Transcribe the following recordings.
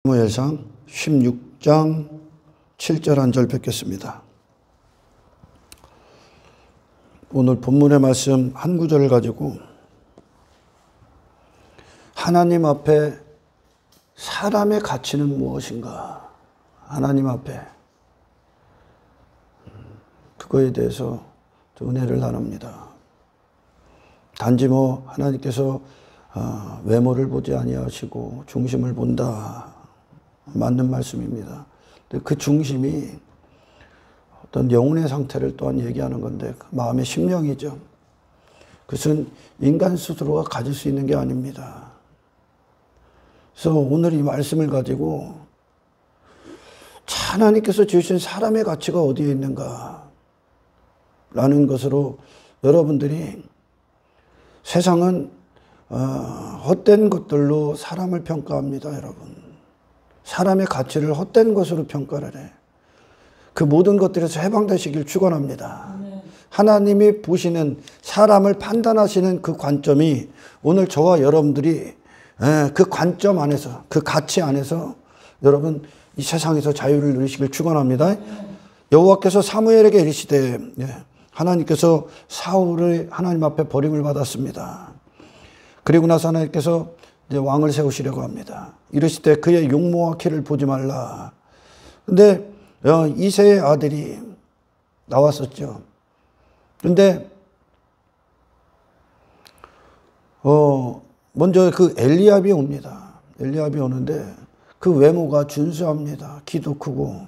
사무엘상 16장 7절 한 절 뵙겠습니다. 오늘 본문의 말씀 한 구절을 가지고 하나님 앞에 사람의 가치는 무엇인가? 하나님 앞에 그거에 대해서 은혜를 나눕니다. 단지 하나님께서 외모를 보지 아니하시고 중심을 본다. 맞는 말씀입니다. 근데 그 중심이 어떤 영혼의 상태를 또한 얘기하는 건데 마음의 심령이죠. 그것은 인간 스스로가 가질 수 있는 게 아닙니다. 그래서 오늘 이 말씀을 가지고 하나님께서 주신 사람의 가치가 어디에 있는가 라는 것으로 여러분들이 세상은 헛된 것들로 사람을 평가합니다, 여러분. 사람의 가치를 헛된 것으로 평가를 해. 그 모든 것들에서 해방되시길 축원합니다. 하나님이 보시는 사람을 판단하시는 그 관점이 오늘 저와 여러분들이 그 관점 안에서 그 가치 안에서 여러분 이 세상에서 자유를 누리시길 축원합니다. 여호와께서 사무엘에게 이르시되 하나님께서 사울을 하나님 앞에 버림을 받았습니다. 그리고 나서 하나님께서 이제 왕을 세우시려고 합니다. 이르실 때 그의 용모와 키를 보지 말라. 근데 이새의 아들이 나왔었죠. 근데 먼저 그 엘리압이 옵니다. 엘리압이 오는데 그 외모가 준수합니다. 키도 크고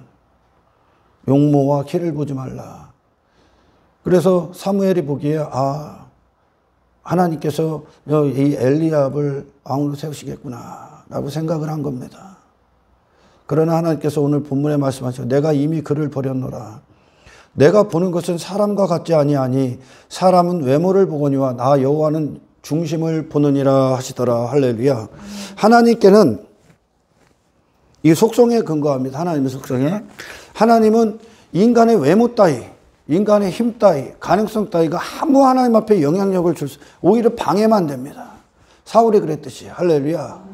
용모와 키를 보지 말라. 그래서 사무엘이 보기에 하나님께서 이 엘리압을 왕으로 세우시겠구나 라고 생각을 한 겁니다. 그러나 하나님께서 오늘 본문에 말씀하시고 내가 이미 그를 버렸노라. 내가 보는 것은 사람과 같지 아니하니 사람은 외모를 보거니와 나 여호와는 중심을 보느니라 하시더라. 할렐루야. 하나님께는 이 속성에 근거합니다. 하나님의 속성에. 하나님은 인간의 외모 따위, 인간의 힘 따위, 가능성 따위가 아무 하나님 앞에 영향력을 오히려 방해만 됩니다. 사울이 그랬듯이. 할렐루야.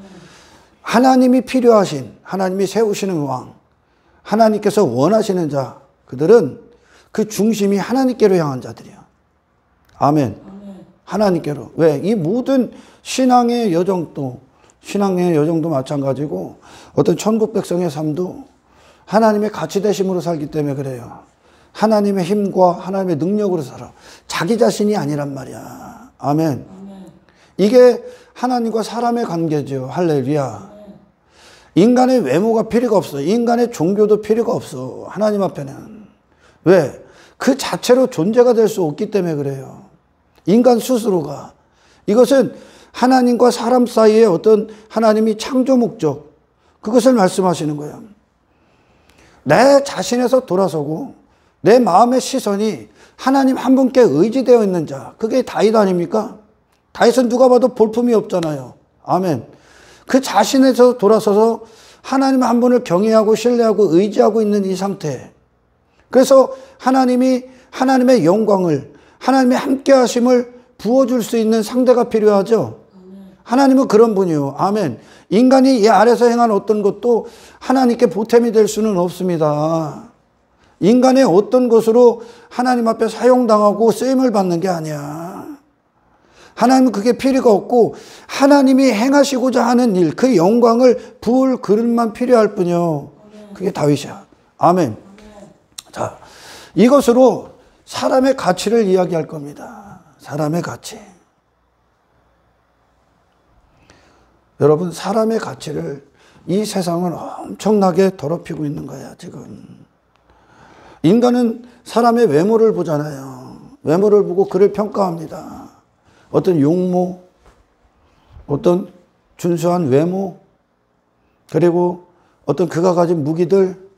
하나님이 필요하신, 하나님이 세우시는 왕, 하나님께서 원하시는 자, 그들은 그 중심이 하나님께로 향한 자들이야. 아멘. 하나님께로. 왜? 이 모든 신앙의 여정도 마찬가지고 어떤 천국 백성의 삶도 하나님의 가치 대심으로 살기 때문에 그래요. 하나님의 힘과 하나님의 능력으로 살아. 자기 자신이 아니란 말이야. 아멘. 이게 하나님과 사람의 관계죠. 할렐루야. 인간의 외모가 필요가 없어. 인간의 종교도 필요가 없어. 하나님 앞에는. 왜? 그 자체로 존재가 될 수 없기 때문에 그래요. 인간 스스로가. 이것은 하나님과 사람 사이에 어떤 하나님이 창조 목적, 그것을 말씀하시는 거예요. 내 자신에서 돌아서고 내 마음의 시선이 하나님 한 분께 의지되어 있는 자, 그게 다윗 아닙니까? 다윗은 누가 봐도 볼품이 없잖아요. 아멘. 그 자신에서 돌아서서 하나님 한 분을 경외하고 신뢰하고 의지하고 있는 이 상태. 그래서 하나님이 하나님의 영광을, 하나님의 함께 하심을 부어줄 수 있는 상대가 필요하죠. 하나님은 그런 분이요. 아멘. 인간이 이 아래서 행한 어떤 것도 하나님께 보탬이 될 수는 없습니다. 인간의 어떤 것으로 하나님 앞에 사용당하고 쓰임을 받는 게 아니야. 하나님은 그게 필요가 없고 하나님이 행하시고자 하는 일, 그 영광을 부을 그릇만 필요할 뿐이요. 그게 다윗이야. 아멘. 자, 이것으로 사람의 가치를 이야기할 겁니다. 사람의 가치. 여러분, 사람의 가치를 이 세상은 엄청나게 더럽히고 있는 거야, 지금. 인간은 사람의 외모를 보잖아요. 외모를 보고 그를 평가합니다. 어떤 용모, 어떤 준수한 외모, 그리고 어떤 그가 가진 무기들,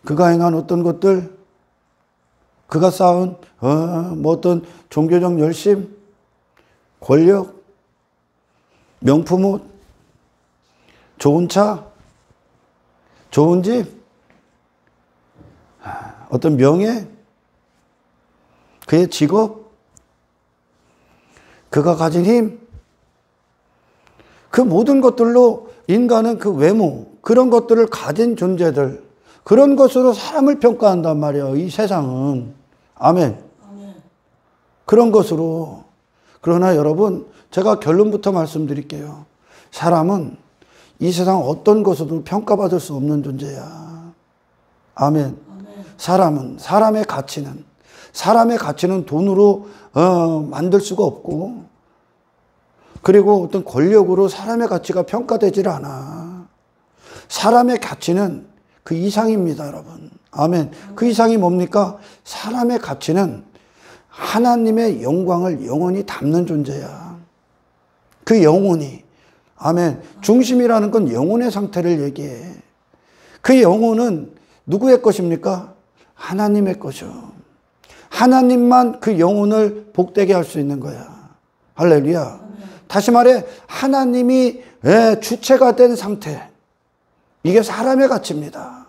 그가 행한 어떤 것들, 그가 쌓은 어떤 종교적 열심, 권력, 명품 옷, 좋은 차, 좋은 집, 어떤 명예, 그의 직업, 그가 가진 힘, 그 모든 것들로 인간은 그 외모, 그런 것들을 가진 존재들, 그런 것으로 사람을 평가한단 말이에요. 이 세상은. 아멘. 그런 것으로. 그러나 여러분, 제가 결론부터 말씀드릴게요. 사람은 이 세상 어떤 것으로도 평가받을 수 없는 존재야. 아멘. 사람은, 사람의 가치는 돈으로 만들 수가 없고, 그리고 어떤 권력으로 사람의 가치가 평가되질 않아. 사람의 가치는 그 이상입니다, 여러분. 아멘. 그 이상이 뭡니까? 사람의 가치는 하나님의 영광을 영원히 담는 존재야. 그 영혼이. 아멘. 중심이라는 건 영혼의 상태를 얘기해. 그 영혼은 누구의 것입니까? 하나님의 것이요. 하나님만 그 영혼을 복되게 할 수 있는 거야. 할렐루야. 다시 말해, 하나님이 주체가 된 상태. 이게 사람의 가치입니다.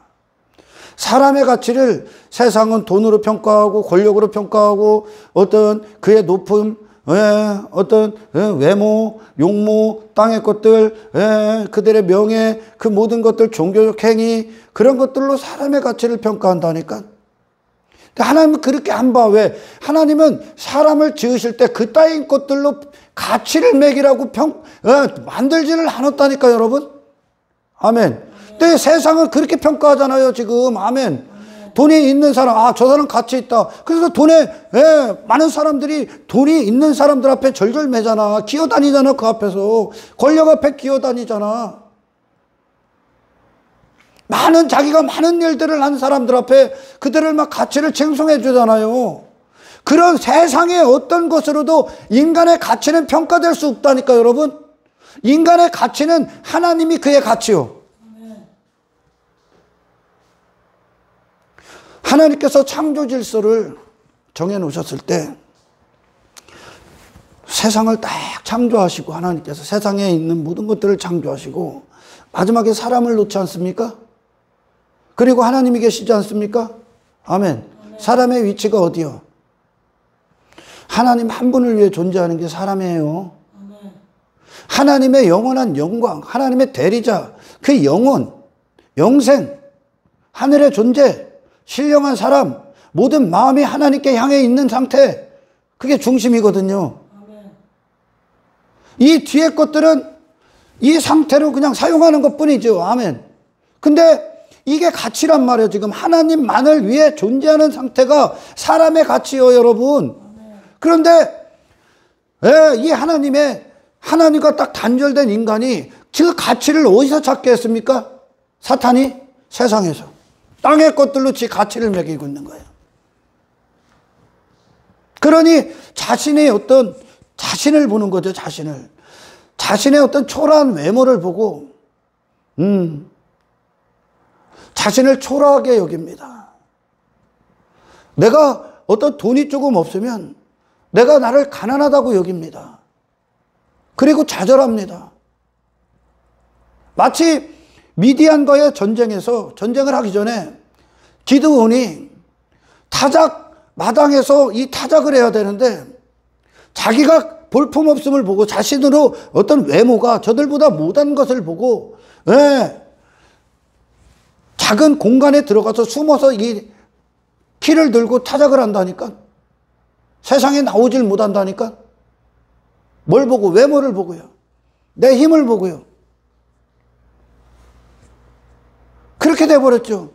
사람의 가치를 세상은 돈으로 평가하고 권력으로 평가하고 어떤 그의 높음, 어떤 외모, 용모, 땅의 것들, 그들의 명예, 그 모든 것들, 종교적 행위, 그런 것들로 사람의 가치를 평가한다니까. 하나님은 그렇게 안 봐. 왜? 하나님은 사람을 지으실 때 그 따윈 것들로 가치를 매기라고 만들지를 않았다니까, 여러분. 아멘. 근데 세상은 그렇게 평가하잖아요, 지금. 아멘. 돈이 있는 사람, 저 사람 가치 있다. 그래서 많은 사람들이 돈이 있는 사람들 앞에 절절매잖아. 기어다니잖아, 그 앞에서. 권력 앞에 기어다니잖아. 자기가 많은 일들을 한 사람들 앞에 그들을 막 가치를 칭송해 주잖아요. 그런 세상의 어떤 것으로도 인간의 가치는 평가될 수 없다니까, 여러분. 인간의 가치는 하나님이 그의 가치요. 하나님께서 창조 질서를 정해 놓으셨을 때 세상을 딱 창조하시고, 하나님께서 세상에 있는 모든 것들을 창조하시고 마지막에 사람을 놓지 않습니까? 그리고 하나님이 계시지 않습니까? 아멘. 사람의 위치가 어디요? 하나님 한 분을 위해 존재하는 게 사람이에요. 하나님의 영원한 영광, 하나님의 대리자, 그 영혼, 영생, 하늘의 존재, 신령한 사람, 모든 마음이 하나님께 향해 있는 상태, 그게 중심이거든요. 이 뒤에 것들은 이 상태로 그냥 사용하는 것뿐이죠. 아멘. 근데 이게 가치란 말이에요. 지금 하나님만을 위해 존재하는 상태가 사람의 가치요, 여러분. 그런데 이 하나님과 딱 단절된 인간이 그 가치를 어디서 찾게 했습니까? 사탄이 세상에서 땅의 것들로 지 가치를 매기고 있는 거예요. 그러니 자신의 자신을 보는 거죠. 자신의 어떤 초라한 외모를 보고 자신을 초라하게 여깁니다. 내가 어떤 돈이 조금 없으면 내가 나를 가난하다고 여깁니다. 그리고 좌절합니다. 마치 미디안과의 전쟁을 하기 전에 기드온이 타작 마당에서 이 타작을 해야 되는데 자기가 볼품없음을 보고 자신으로 어떤 외모가 저들보다 못한 것을 보고 작은 공간에 들어가서 숨어서 이 키를 들고 타작을 한다니까. 세상에 나오질 못한다니까. 뭘 보고? 외모를 보고요. 내 힘을 보고요. 그렇게 돼버렸죠.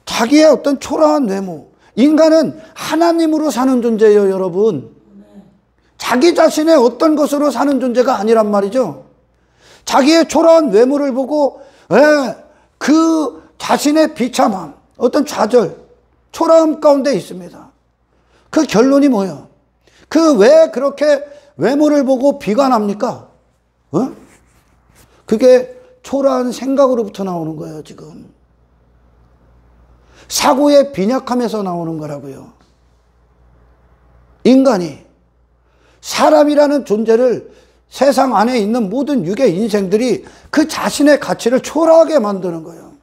자기의 어떤 초라한 외모. 인간은 하나님으로 사는 존재예요, 여러분. 자기 자신의 어떤 것으로 사는 존재가 아니란 말이죠. 자기의 초라한 외모를 보고 그 자신의 비참함, 어떤 좌절, 초라함 가운데 있습니다. 그 결론이 뭐예요? 왜 그렇게 외모를 보고 비관합니까? 그게 초라한 생각으로부터 나오는 거예요, 지금. 사고의 빈약함에서 나오는 거라고요. 인간이 사람이라는 존재를 세상 안에 있는 모든 육의 인생들이 그 자신의 가치를 초라하게 만드는 거예요.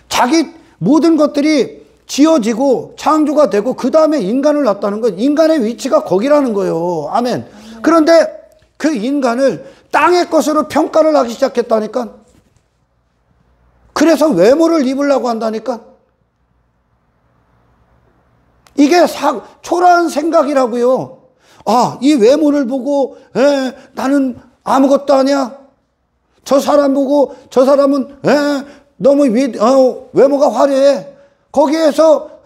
자기 모든 것들이 지어지고 창조가 되고 그 다음에 인간을 낳았다는 건 인간의 위치가 거기라는 거예요. 아멘. 그런데 그 인간을 땅의 것으로 평가를 하기 시작했다니까. 그래서 외모를 입으려고 한다니까. 이게 초라한 생각이라고요. 아, 이 외모를 보고 나는 아무것도 아니야. 저 사람 보고 저 사람은 너무 외모가 화려해. 거기에서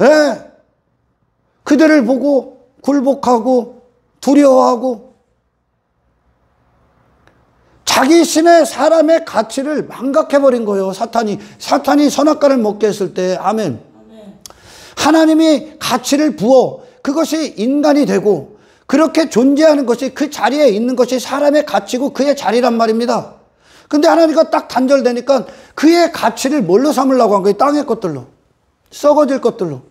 그들을 보고 굴복하고 두려워하고 자기 신의 사람의 가치를 망각해버린 거예요. 사탄이 선악과를 먹게 했을 때. 아멘. 하나님이 가치를 부어 그것이 인간이 되고 그렇게 존재하는 것이, 그 자리에 있는 것이 사람의 가치고 그의 자리란 말입니다. 근데 하나님과 딱 단절되니까 그의 가치를 뭘로 삼으려고 한 거예요? 땅의 것들로, 썩어질 것들로.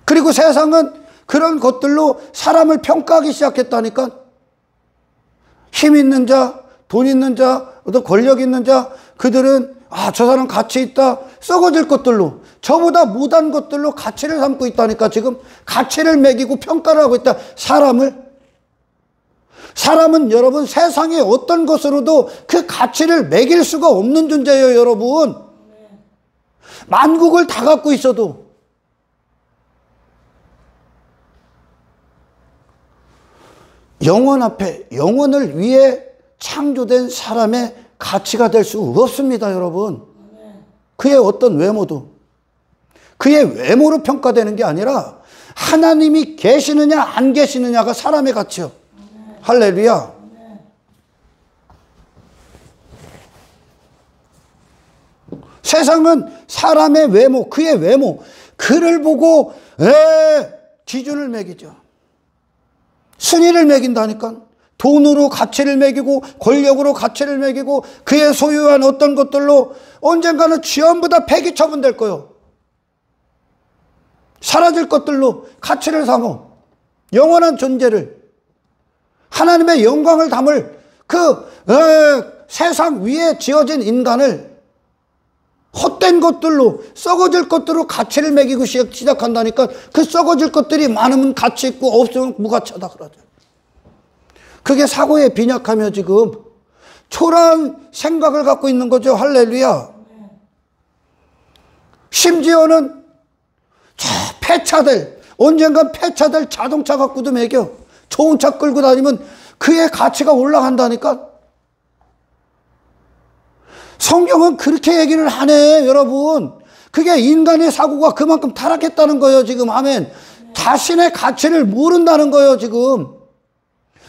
그리고 세상은 그런 것들로 사람을 평가하기 시작했다니까. 힘 있는 자, 돈 있는 자, 어떤 권력 있는 자, 그들은 저 사람 가치 있다. 썩어질 것들로, 저보다 못한 것들로 가치를 삼고 있다니까. 지금 가치를 매기고 평가를 하고 있다. 사람은 여러분 세상의 어떤 것으로도 그 가치를 매길 수가 없는 존재예요, 여러분. 만국을 다 갖고 있어도. 영원 앞에, 영원을 위해 창조된 사람의 가치가 될 수 없습니다, 여러분. 그의 어떤 외모도. 그의 외모로 평가되는 게 아니라 하나님이 계시느냐 안 계시느냐가 사람의 가치요. 할렐루야. 세상은 사람의 외모, 그의 외모, 그를 보고 기준을 매기죠. 순위를 매긴다니까. 돈으로 가치를 매기고 권력으로 가치를 매기고 그의 소유한 어떤 것들로 언젠가는 전부 다 폐기 처분될 거요. 사라질 것들로 가치를 삼어 영원한 존재를, 하나님의 영광을 담을 그 세상 위에 지어진 인간을 헛된 것들로, 썩어질 것들로 가치를 매기고 시작한다니까. 그 썩어질 것들이 많으면 가치 있고 없으면 무가치하다 그러죠. 그게 사고의 빈약하며 지금 초라한 생각을 갖고 있는 거죠. 할렐루야. 심지어는 저 폐차될, 언젠간 폐차될 자동차 갖고도 매겨. 좋은 차 끌고 다니면 그의 가치가 올라간다니까. 성경은 그렇게 얘기를 하네, 여러분. 그게 인간의 사고가 그만큼 타락했다는 거예요, 지금. 아멘. 자신의 가치를 모른다는 거예요, 지금.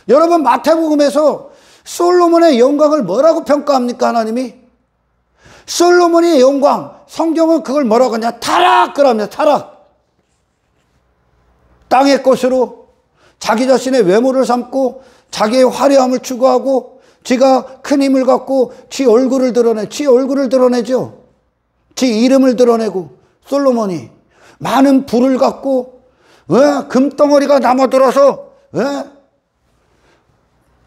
여러분, 마태복음에서 솔로몬의 영광을 뭐라고 평가합니까, 하나님이? 솔로몬의 영광, 성경은 그걸 뭐라고 하냐? 타락! 그럽니다, 타락. 땅의 것으로 자기 자신의 외모를 삼고 자기의 화려함을 추구하고 지가 큰 힘을 갖고 지 얼굴을 드러내죠. 지 이름을 드러내고. 솔로몬이 많은 부를 갖고 금덩어리가 남아들어서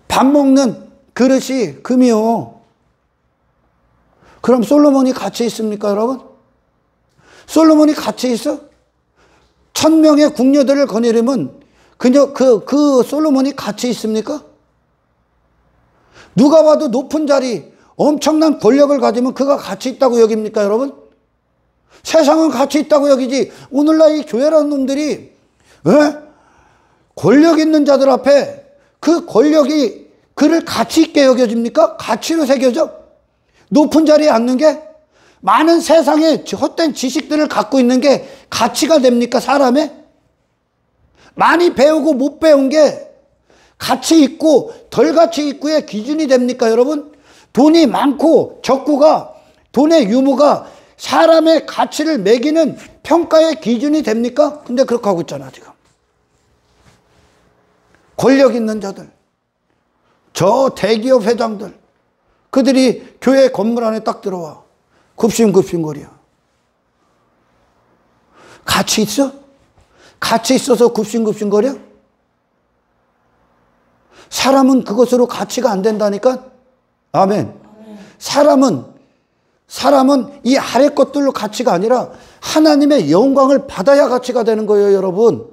밥 먹는 그릇이 금이요. 그럼 솔로몬이 가치 있습니까, 여러분? 솔로몬이 가치 있어? 1000명의 궁녀들을 거느리면 그 솔로몬이 가치 있습니까? 누가 봐도 높은 자리, 엄청난 권력을 가지면 그가 가치 있다고 여깁니까, 여러분? 세상은 가치 있다고 여기지. 오늘날 이 교회라는 놈들이 권력 있는 자들 앞에 그 권력이 그를 가치 있게 여겨집니까? 가치로 새겨져? 높은 자리에 앉는 게, 많은 세상의 헛된 지식들을 갖고 있는 게 가치가 됩니까, 사람의? 많이 배우고 못 배운 게 가치 있고 덜 가치 있고의 기준이 됩니까, 여러분? 돈이 많고 적고가, 돈의 유무가 사람의 가치를 매기는 평가의 기준이 됩니까? 근데 그렇게 하고 있잖아, 지금. 권력 있는 자들, 저 대기업 회장들, 그들이 교회 건물 안에 딱 들어와 굽신굽신거려. 가치 있어? 가치 있어서 굽신굽신거려? 사람은 그것으로 가치가 안 된다니까? 아멘. 사람은 이 아래 것들로 가치가 아니라 하나님의 영광을 받아야 가치가 되는 거예요, 여러분.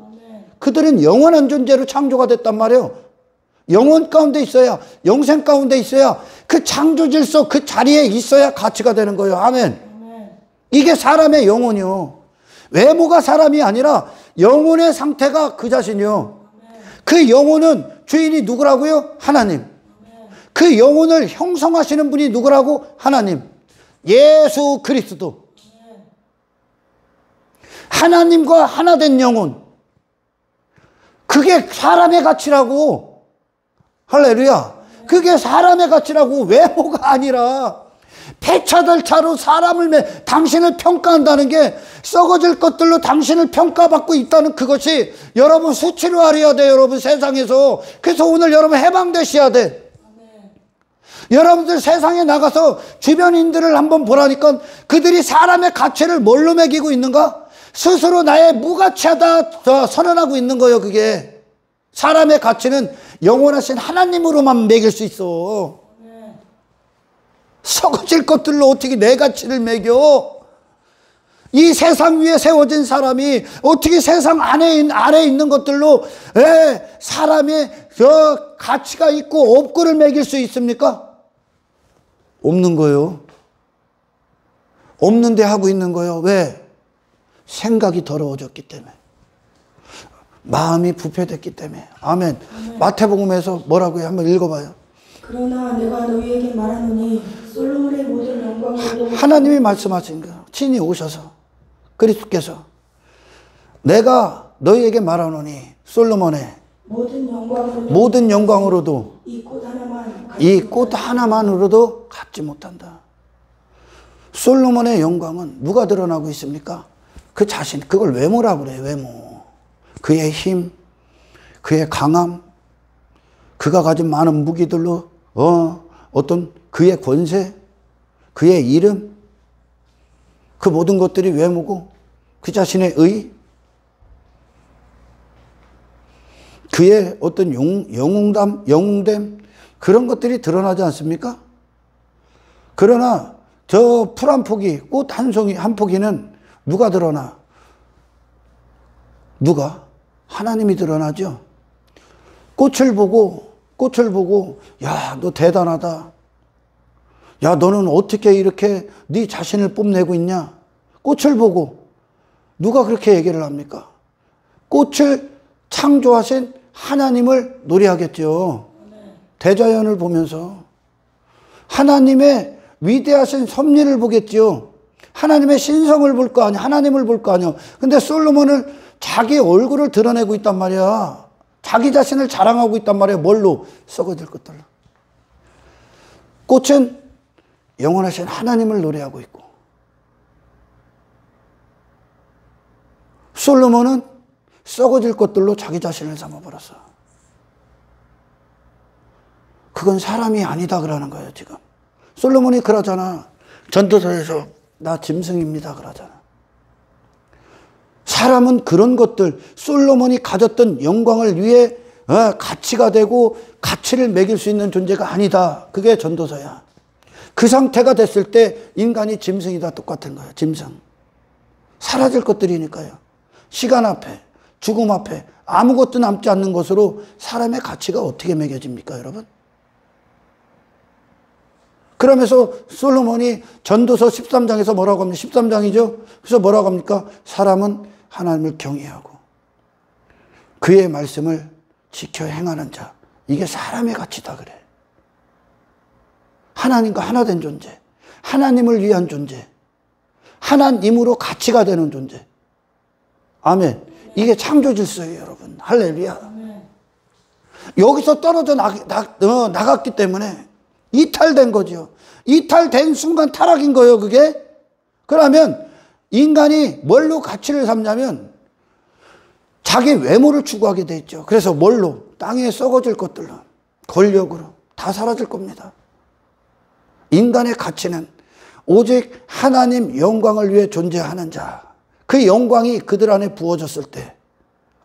그들은 영원한 존재로 창조가 됐단 말이에요. 영혼 가운데 있어야, 영생 가운데 있어야, 그 창조 질서 그 자리에 있어야 가치가 되는 거예요. 아멘. 이게 사람의 영혼이요. 외모가 사람이 아니라 영혼의 상태가 그 자신이요. 그 영혼은 주인이 누구라고요? 하나님. 그 영혼을 형성하시는 분이 누구라고? 하나님. 예수 그리스도. 하나님과 하나 된 영혼. 그게 사람의 가치라고. 할렐루야. 그게 사람의 가치라고. 외모가 아니라 폐차될 차로 사람을 당신을 평가한다는 게 썩어질 것들로 당신을 평가받고 있다는 그것이 여러분 수치로 알아야 돼요. 여러분 세상에서. 그래서 오늘 여러분 해방되셔야 돼. 여러분들 세상에 나가서 주변인들을 한번 보라니까 그들이 사람의 가치를 뭘로 매기고 있는가? 스스로 나의 무가치하다 선언하고 있는 거예요. 그게 사람의 가치는 영원하신 하나님으로만 매길 수 있어. 썩어질 것들로 어떻게 내 가치를 매겨? 이 세상 위에 세워진 사람이 어떻게 세상 아래에 있는 것들로 사람의 가치가 있고 없고를 매길 수 있습니까? 없는 거예요. 없는데 하고 있는 거예요. 왜? 생각이 더러워졌기 때문에. 마음이 부패됐기 때문에. 아멘. 마태복음에서 뭐라고요? 한번 읽어봐요. 그러나 내가 너희에게 말하노니 솔로몬의 모든 영광을 하나님이 말씀하신 거예요. 친히 오셔서 그리스도께서 내가 너희에게 말하노니 솔로몬의 모든 영광으로도 이 꽃 하나만으로도 갚지 못한다. 솔로몬의 영광은 누가 드러나고 있습니까? 그 자신. 그걸 외모라고 그래요. 외모. 그의 힘, 그의 강함, 그가 가진 많은 무기들로 어떤 그의 권세, 그의 이름, 그 모든 것들이 외모고 그 자신의 의, 그의 어떤 영웅됨 그런 것들이 드러나지 않습니까? 그러나 저 풀 한 포기, 꽃 한 송이, 한 포기는 누가 드러나? 누가? 하나님이 드러나죠. 꽃을 보고 야, 너 대단하다. 야, 너는 어떻게 이렇게 네 자신을 뽐내고 있냐? 꽃을 보고 누가 그렇게 얘기를 합니까? 꽃을 창조하신 하나님을 노래하겠죠. 대자연을 보면서 하나님의 위대하신 섭리를 보겠죠. 하나님의 신성을 볼 거 아니야. 하나님을 볼 거 아니야. 근데 솔로몬은 자기 얼굴을 드러내고 있단 말이야. 자기 자신을 자랑하고 있단 말이에요. 뭘로? 썩어질 것들로. 꽃은 영원하신 하나님을 노래하고 있고, 솔로몬은 썩어질 것들로 자기 자신을 삼아버렸어. 그건 사람이 아니다 그러는 거예요. 지금 솔로몬이 그러잖아. 전도서에서 나 짐승입니다 그러잖아. 사람은 그런 것들, 솔로몬이 가졌던 영광을 위해 가치가 되고 가치를 매길 수 있는 존재가 아니다. 그게 전도서야. 그 상태가 됐을 때 인간이 짐승이다 똑같은 거예요. 짐승. 사라질 것들이니까요. 시간 앞에, 죽음 앞에 아무것도 남지 않는 것으로 사람의 가치가 어떻게 매겨집니까, 여러분? 그러면서 솔로몬이 전도서 13장에서 뭐라고 합니까? 13장이죠. 그래서 뭐라고 합니까? 사람은 하나님을 경외하고 그의 말씀을 지켜 행하는 자. 이게 사람의 가치다 그래. 하나님과 하나 된 존재. 하나님을 위한 존재. 하나님으로 가치가 되는 존재. 아멘. 이게 창조 질서예요, 여러분. 할렐루야. 여기서 떨어져 나갔기 때문에 이탈된 거죠. 이탈된 순간 타락인 거예요, 그게. 그러면 인간이 뭘로 가치를 삼냐면 자기 외모를 추구하게 돼 있죠. 그래서 뭘로? 땅에 썩어질 것들로, 권력으로 다 사라질 겁니다. 인간의 가치는 오직 하나님 영광을 위해 존재하는 자. 그 영광이 그들 안에 부어졌을 때,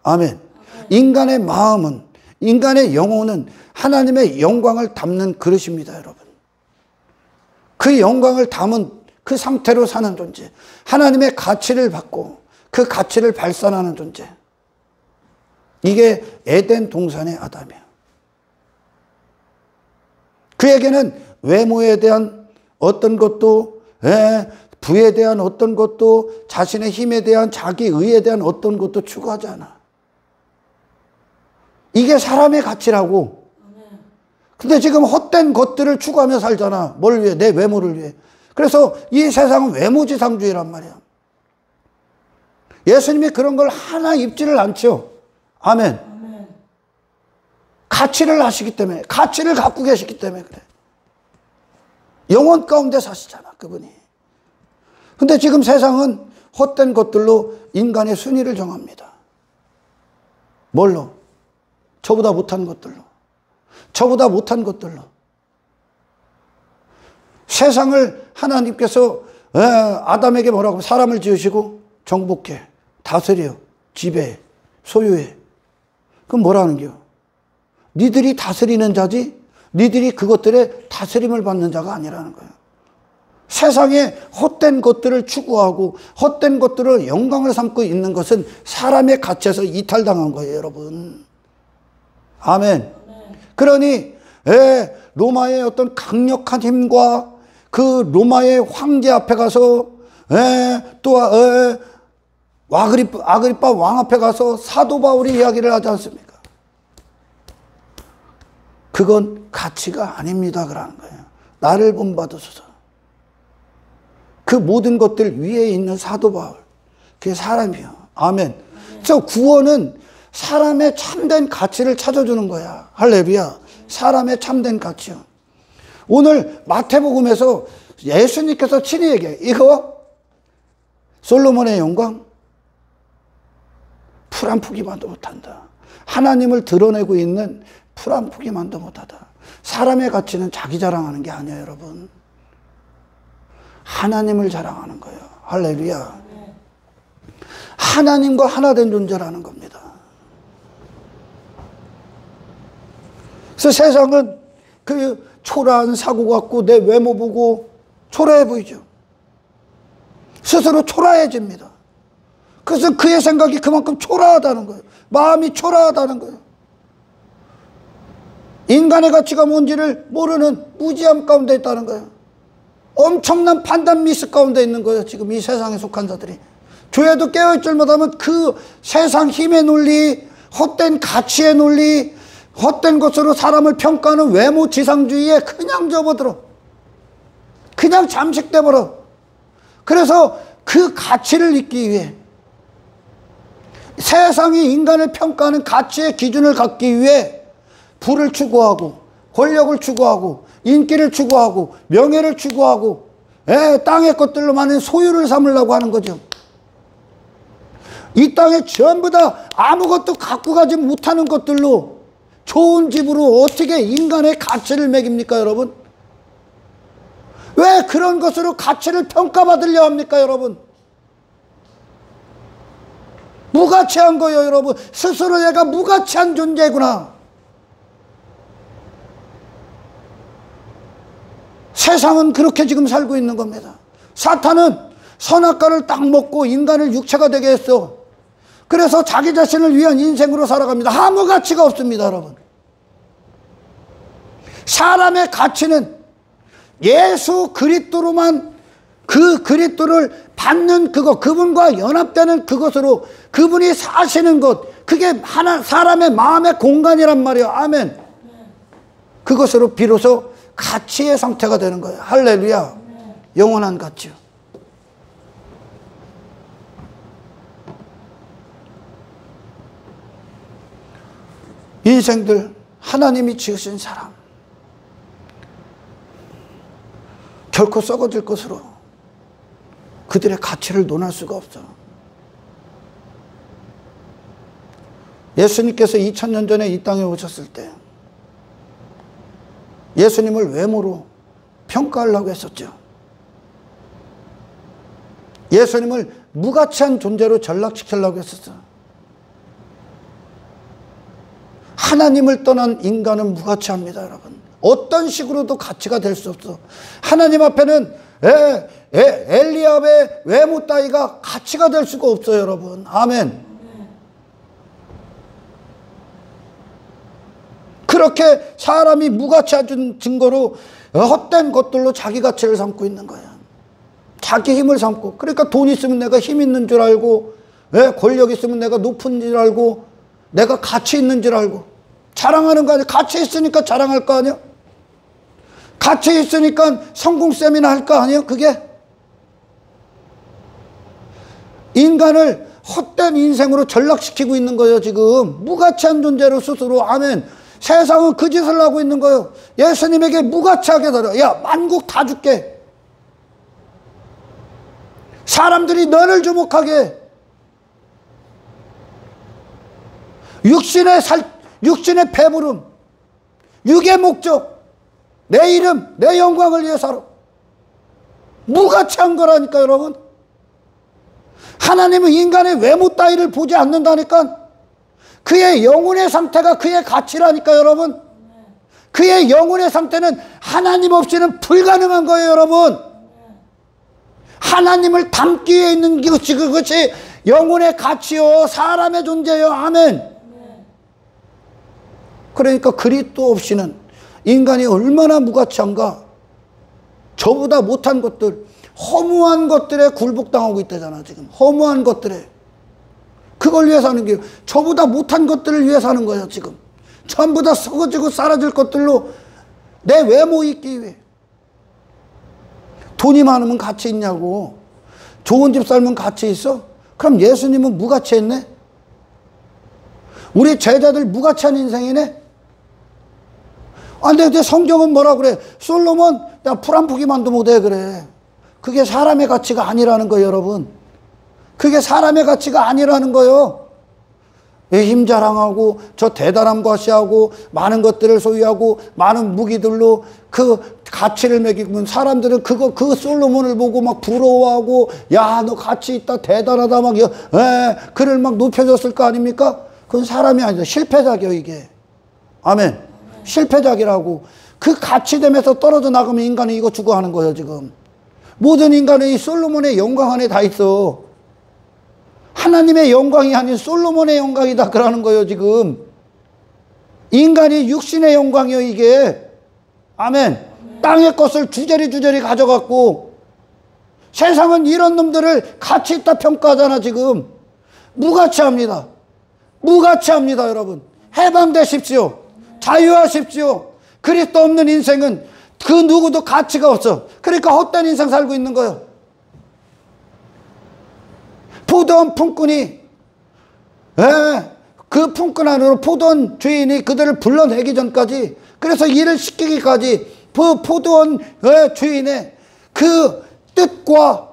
아멘. 인간의 마음은, 인간의 영혼은 하나님의 영광을 담는 그릇입니다, 여러분. 그 영광을 담은 그 상태로 사는 존재. 하나님의 가치를 받고 그 가치를 발산하는 존재. 이게 에덴 동산의 아담이에요. 그에게는 외모에 대한 어떤 것도, 부에 대한 어떤 것도, 자신의 힘에 대한, 자기 의에 대한 어떤 것도 추구하지 않아. 이게 사람의 가치라고. 근데 지금 헛된 것들을 추구하며 살잖아. 뭘 위해? 내 외모를 위해. 그래서 이 세상은 외모지상주의란 말이야. 예수님이 그런 걸 하나 입지를 않죠. 아멘. 가치를 아시기 때문에, 가치를 갖고 계시기 때문에 그래. 영혼 가운데 사시잖아, 그분이. 근데 지금 세상은 헛된 것들로 인간의 순위를 정합니다. 뭘로? 저보다 못한 것들로. 저보다 못한 것들로. 세상을 하나님께서 아담에게 뭐라고? 사람을 지으시고 정복해, 다스려, 지배해, 소유해. 그럼 뭐라는 거요? 니들이 다스리는 자지 니들이 그것들의 다스림을 받는 자가 아니라는 거예요. 세상에 헛된 것들을 추구하고 헛된 것들을 영광을 삼고 있는 것은 사람의 가치에서 이탈당한 거예요, 여러분. 아멘. 그러니 로마의 어떤 강력한 힘과 그 로마의 황제 앞에 가서 또 아그리빠 왕 앞에 가서 사도 바울이 이야기를 하지 않습니까? 그건 가치가 아닙니다 그러는 거예요. 나를 본받으소서. 그 모든 것들 위에 있는 사도 바울, 그게 사람이요. 아멘. 그래서 구원은 사람의 참된 가치를 찾아주는 거야. 할렐루야. 사람의 참된 가치요. 오늘 마태복음에서 예수님께서 친히 얘기해요. 이거 솔로몬의 영광 풀 한 푸기만도 못한다. 하나님을 드러내고 있는 풀 한 푸기만도 못하다. 사람의 가치는 자기 자랑하는 게 아니에요, 여러분. 하나님을 자랑하는 거예요. 할렐루야. 하나님과 하나 된 존재라는 겁니다. 그래서 세상은 그 초라한 사고 갖고 내 외모 보고 초라해 보이죠. 스스로 초라해집니다. 그래서 그의 생각이 그만큼 초라하다는 거예요. 마음이 초라하다는 거예요. 인간의 가치가 뭔지를 모르는 무지함 가운데 있다는 거예요. 엄청난 판단 미스 가운데 있는 거예요. 지금 이 세상에 속한 자들이. 교회도 깨어있질 못하면 그 세상 힘의 논리, 헛된 가치의 논리, 헛된 것으로 사람을 평가하는 외모 지상주의에 그냥 접어들어. 그냥 잠식돼버려. 그래서 그 가치를 잊기 위해, 세상이 인간을 평가하는 가치의 기준을 갖기 위해 부를 추구하고 권력을 추구하고 인기를 추구하고 명예를 추구하고 땅의 것들로 많은 소유를 삼으려고 하는 거죠. 이 땅에 전부 다 아무것도 갖고 가지 못하는 것들로 좋은 집으로 어떻게 인간의 가치를 매깁니까, 여러분? 왜 그런 것으로 가치를 평가받으려 합니까, 여러분? 무가치한 거예요, 여러분. 스스로 내가 무가치한 존재구나. 세상은 그렇게 지금 살고 있는 겁니다. 사탄은 선악과를 딱 먹고 인간을 육체가 되게 했어. 그래서 자기 자신을 위한 인생으로 살아갑니다. 아무 가치가 없습니다, 여러분. 사람의 가치는 예수 그리스도로만, 그 그리스도를 받는 그것, 그분과 연합되는 그것으로 그분이 사시는 것, 그게 하나 사람의 마음의 공간이란 말이에요. 아멘. 그것으로 비로소 가치의 상태가 되는 거예요. 할렐루야. 영원한 가치요. 인생들 하나님이 지으신 사람 결코 썩어질 것으로 그들의 가치를 논할 수가 없어. 예수님께서 2000년 전에 이 땅에 오셨을 때 예수님을 외모로 평가하려고 했었죠. 예수님을 무가치한 존재로 전락시키려고 했었어. 하나님을 떠난 인간은 무가치합니다, 여러분. 어떤 식으로도 가치가 될 수 없어. 하나님 앞에는 엘리압의 외모 따위가 가치가 될 수가 없어요, 여러분. 아멘. 그렇게 사람이 무가치한 증거로 헛된 것들로 자기 가치를 삼고 있는 거야. 자기 힘을 삼고. 그러니까 돈 있으면 내가 힘 있는 줄 알고, 권력 있으면 내가 높은 줄 알고, 내가 가치 있는 줄 알고 자랑하는 거 아니야. 가치 있으니까 자랑할 거 아니야. 가치 있으니까 성공 세미나 할 거 아니야. 그게 인간을 헛된 인생으로 전락시키고 있는 거예요. 지금 무가치한 존재로 스스로. 아멘. 세상은 그 짓을 하고 있는 거예요. 예수님에게 무가치하게 달아. 야, 만국 다 줄게. 사람들이 너를 주목하게. 육신의 배부름, 육의 목적, 내 이름, 내 영광을 위해 살아. 무가치한 거라니까 여러분. 하나님은 인간의 외모 따위를 보지 않는다니까. 그의 영혼의 상태가 그의 가치라니까 여러분. 그의 영혼의 상태는 하나님 없이는 불가능한 거예요 여러분. 하나님을 담기 위해 있는 것이 그것이 영혼의 가치요, 사람의 존재요. 아멘. 그러니까 그리스도 없이는 인간이 얼마나 무가치한가. 저보다 못한 것들, 허무한 것들에 굴복당하고 있다잖아 지금. 허무한 것들에. 그걸 위해 사는 게, 저보다 못한 것들을 위해 사는 거예요 지금. 전부 다 썩어지고 사라질 것들로 내 외모 있기 위해. 돈이 많으면 가치 있냐고. 좋은 집 살면 가치 있어? 그럼 예수님은 무가치했네? 우리 제자들 무가치한 인생이네? 아, 근데 성경은 뭐라 그래? 솔로몬, 야, 풀 한 포기만도 못해, 그래. 그게 사람의 가치가 아니라는 거예요, 여러분. 그게 사람의 가치가 아니라는 거예요. 힘 자랑하고, 저 대단함 과시하고, 많은 것들을 소유하고, 많은 무기들로 그 가치를 매기면 사람들은 그 솔로몬을 보고 막 부러워하고, 야, 너 가치 있다, 대단하다, 막, 그를 막 높여줬을 거 아닙니까? 그건 사람이 아니죠. 실패작이에요, 이게. 아멘. 실패작이라고. 그 가치됨에서 떨어져 나가면 인간은 이거 주고 하는 거예요 지금. 모든 인간은 이 솔로몬의 영광 안에 다 있어. 하나님의 영광이 아닌 솔로몬의 영광이다 그러는 거예요 지금. 인간이 육신의 영광이요 이게. 아멘. 땅의 것을 주저리 가져갔고, 세상은 이런 놈들을 가치 있다 평가하잖아 지금. 무가치합니다. 무가치합니다 여러분. 해방되십시오. 자유하십시오. 그리스도 없는 인생은 그 누구도 가치가 없어. 그러니까 헛된 인생 살고 있는 거예요. 포도원 품꾼이, 그 품꾼 안으로 포도원 주인이 그들을 불러내기 전까지, 그래서 일을 시키기까지 그 포도원 주인의 그 뜻과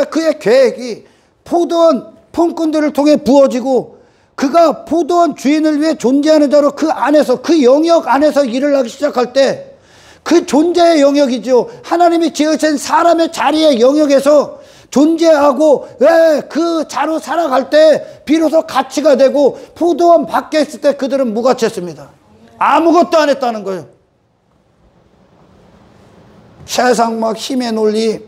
그의 계획이 포도원 품꾼들을 통해 부어지고, 그가 포도원 주인을 위해 존재하는 자로 그 안에서, 그 영역 안에서 일을 하기 시작할 때, 그 존재의 영역이죠. 하나님이 지으신 사람의 자리의 영역에서 존재하고 그 자로 살아갈 때 비로소 가치가 되고, 포도원 밖에 있을 때 그들은 무가치했습니다. 아무것도 안 했다는 거예요. 세상 막 힘의 논리,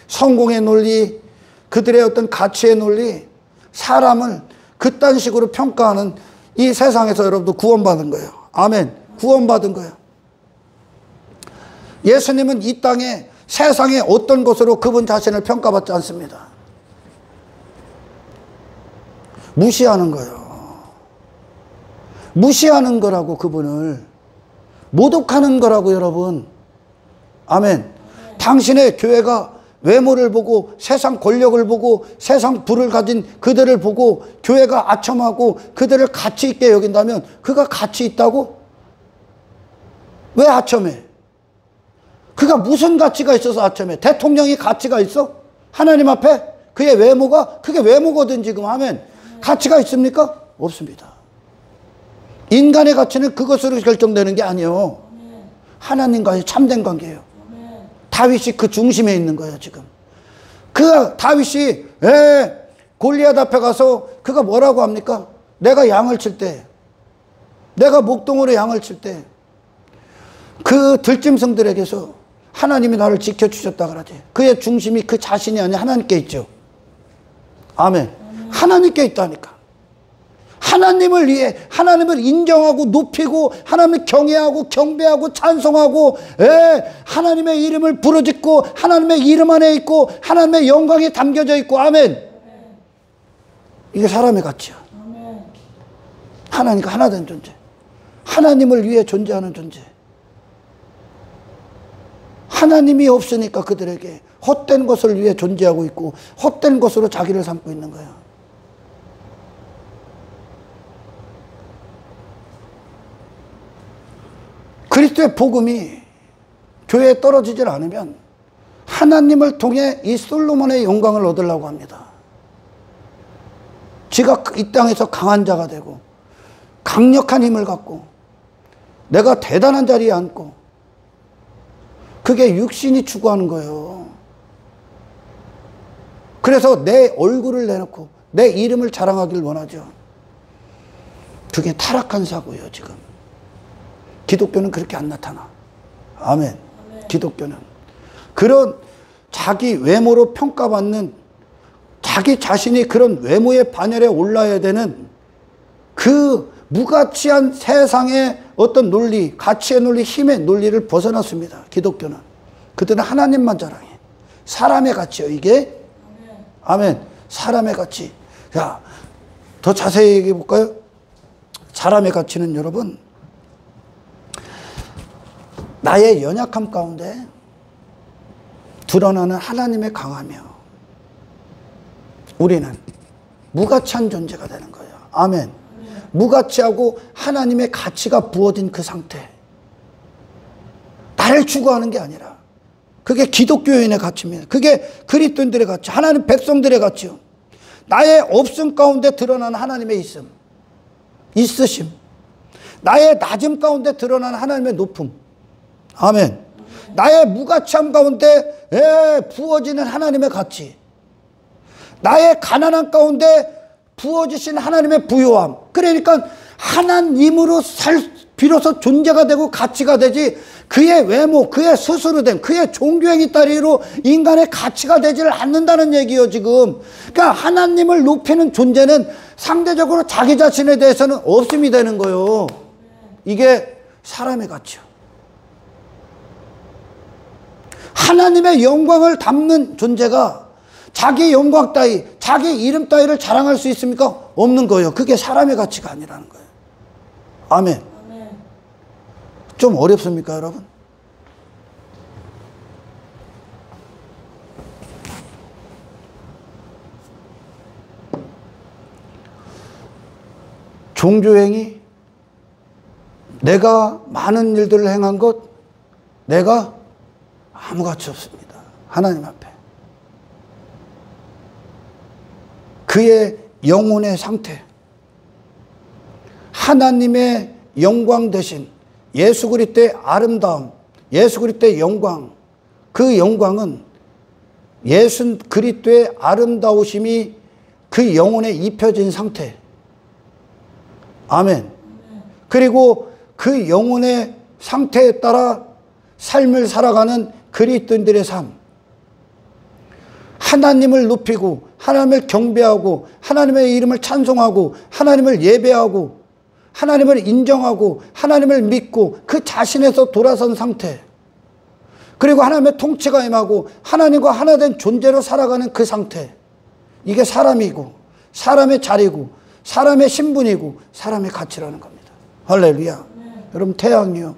성공의 논리, 그들의 어떤 가치의 논리, 사람을 그딴 식으로 평가하는 이 세상에서 여러분도 구원받은 거예요. 아멘. 구원받은 거예요. 예수님은 이 땅에 세상의 어떤 것으로 그분 자신을 평가받지 않습니다. 무시하는 거예요. 무시하는 거라고, 그분을. 모독하는 거라고 여러분. 아멘. 당신의 교회가 외모를 보고, 세상 권력을 보고, 세상 부를 가진 그들을 보고 교회가 아첨하고 그들을 가치 있게 여긴다면, 그가 가치 있다고? 왜 아첨해? 그가 무슨 가치가 있어서 아첨해? 대통령이 가치가 있어? 하나님 앞에? 그의 외모가? 그게 외모거든 지금. 아멘. 가치가 있습니까? 없습니다. 인간의 가치는 그것으로 결정되는 게 아니에요. 하나님과의 참된 관계예요. 다윗이 그 중심에 있는 거예요 지금. 그 다윗이 골리앗 앞에 가서 그가 뭐라고 합니까? 내가 양을 칠 때, 내가 목동으로 양을 칠 때 그 들짐승들에게서 하나님이 나를 지켜주셨다 그러지. 그의 중심이 그 자신이 아니라 하나님께 있죠. 아멘. 하나님께 있다니까. 하나님을 위해 하나님을 인정하고 높이고 하나님을 경외하고 경배하고 찬송하고 하나님의 이름을 부르짖고 하나님의 이름 안에 있고 하나님의 영광이 담겨져 있고 아멘. 이게 사람의 가치야. 하나님과 하나 된 존재. 하나님을 위해 존재하는 존재. 하나님이 없으니까 그들에게 헛된 것을 위해 존재하고 있고 헛된 것으로 자기를 삼고 있는 거야. 그리스도의 복음이 교회에 떨어지질 않으면 하나님을 통해 이 솔로몬의 영광을 얻으려고 합니다. 지가 이 땅에서 강한 자가 되고 강력한 힘을 갖고 내가 대단한 자리에 앉고 그게 육신이 추구하는 거예요. 그래서 내 얼굴을 내놓고 내 이름을 자랑하길 원하죠. 그게 타락한 사고예요, 지금. 기독교는 그렇게 안 나타나. 아멘. 기독교는 그런 자기 외모로 평가받는 자기 자신이 그런 외모의 반열에 올라야 되는 그 무가치한 세상의 어떤 논리, 가치의 논리, 힘의 논리를 벗어났습니다. 기독교는. 그들은 하나님만 자랑해. 사람의 가치요, 이게. 아멘. 사람의 가치. 자, 더 자세히 얘기해 볼까요? 사람의 가치는 여러분, 나의 연약함 가운데 드러나는 하나님의 강하며 우리는 무가치한 존재가 되는 거예요. 아멘. 무가치하고 하나님의 가치가 부어진 그 상태. 나를 추구하는 게 아니라 그게 기독교인의 가치입니다. 그게 그리스도인들의 가치, 하나님 백성들의 가치요. 나의 없음 가운데 드러나는 하나님의 있으심. 나의 낮음 가운데 드러나는 하나님의 높음. 아멘. 나의 무가치함 가운데 부어지는 하나님의 가치. 나의 가난함 가운데 부어지신 하나님의 부요함. 그러니까 하나님으로 비로소 존재가 되고 가치가 되지 그의 외모, 그의 스스로 된 그의 종교행위 따위로 인간의 가치가 되지를 않는다는 얘기예요, 지금. 그러니까 하나님을 높이는 존재는 상대적으로 자기 자신에 대해서는 없음이 되는 거예요. 이게 사람의 가치요. 하나님의 영광을 담는 존재가 자기 영광 따위, 자기 이름 따위를 자랑할 수 있습니까? 없는 거예요. 그게 사람의 가치가 아니라는 거예요. 아멘. 좀 어렵습니까, 여러분? 종교행위, 내가 많은 일들을 행한 것, 내가 아무 가치 없습니다. 하나님 앞에. 그의 영혼의 상태, 하나님의 영광 대신 예수 그리스도의 아름다움, 예수 그리스도의 영광, 그 영광은 예수 그리스도의 아름다우심이 그 영혼에 입혀진 상태. 아멘. 그리고 그 영혼의 상태에 따라 삶을 살아가는 그리스도인들의 삶. 하나님을 높이고 하나님을 경배하고 하나님의 이름을 찬송하고 하나님을 예배하고 하나님을 인정하고 하나님을 믿고 그 자신에서 돌아선 상태. 그리고 하나님의 통치가 임하고 하나님과 하나 된 존재로 살아가는 그 상태. 이게 사람이고 사람의 자리고 사람의 신분이고 사람의 가치라는 겁니다. 할렐루야. 여러분, 태양이요,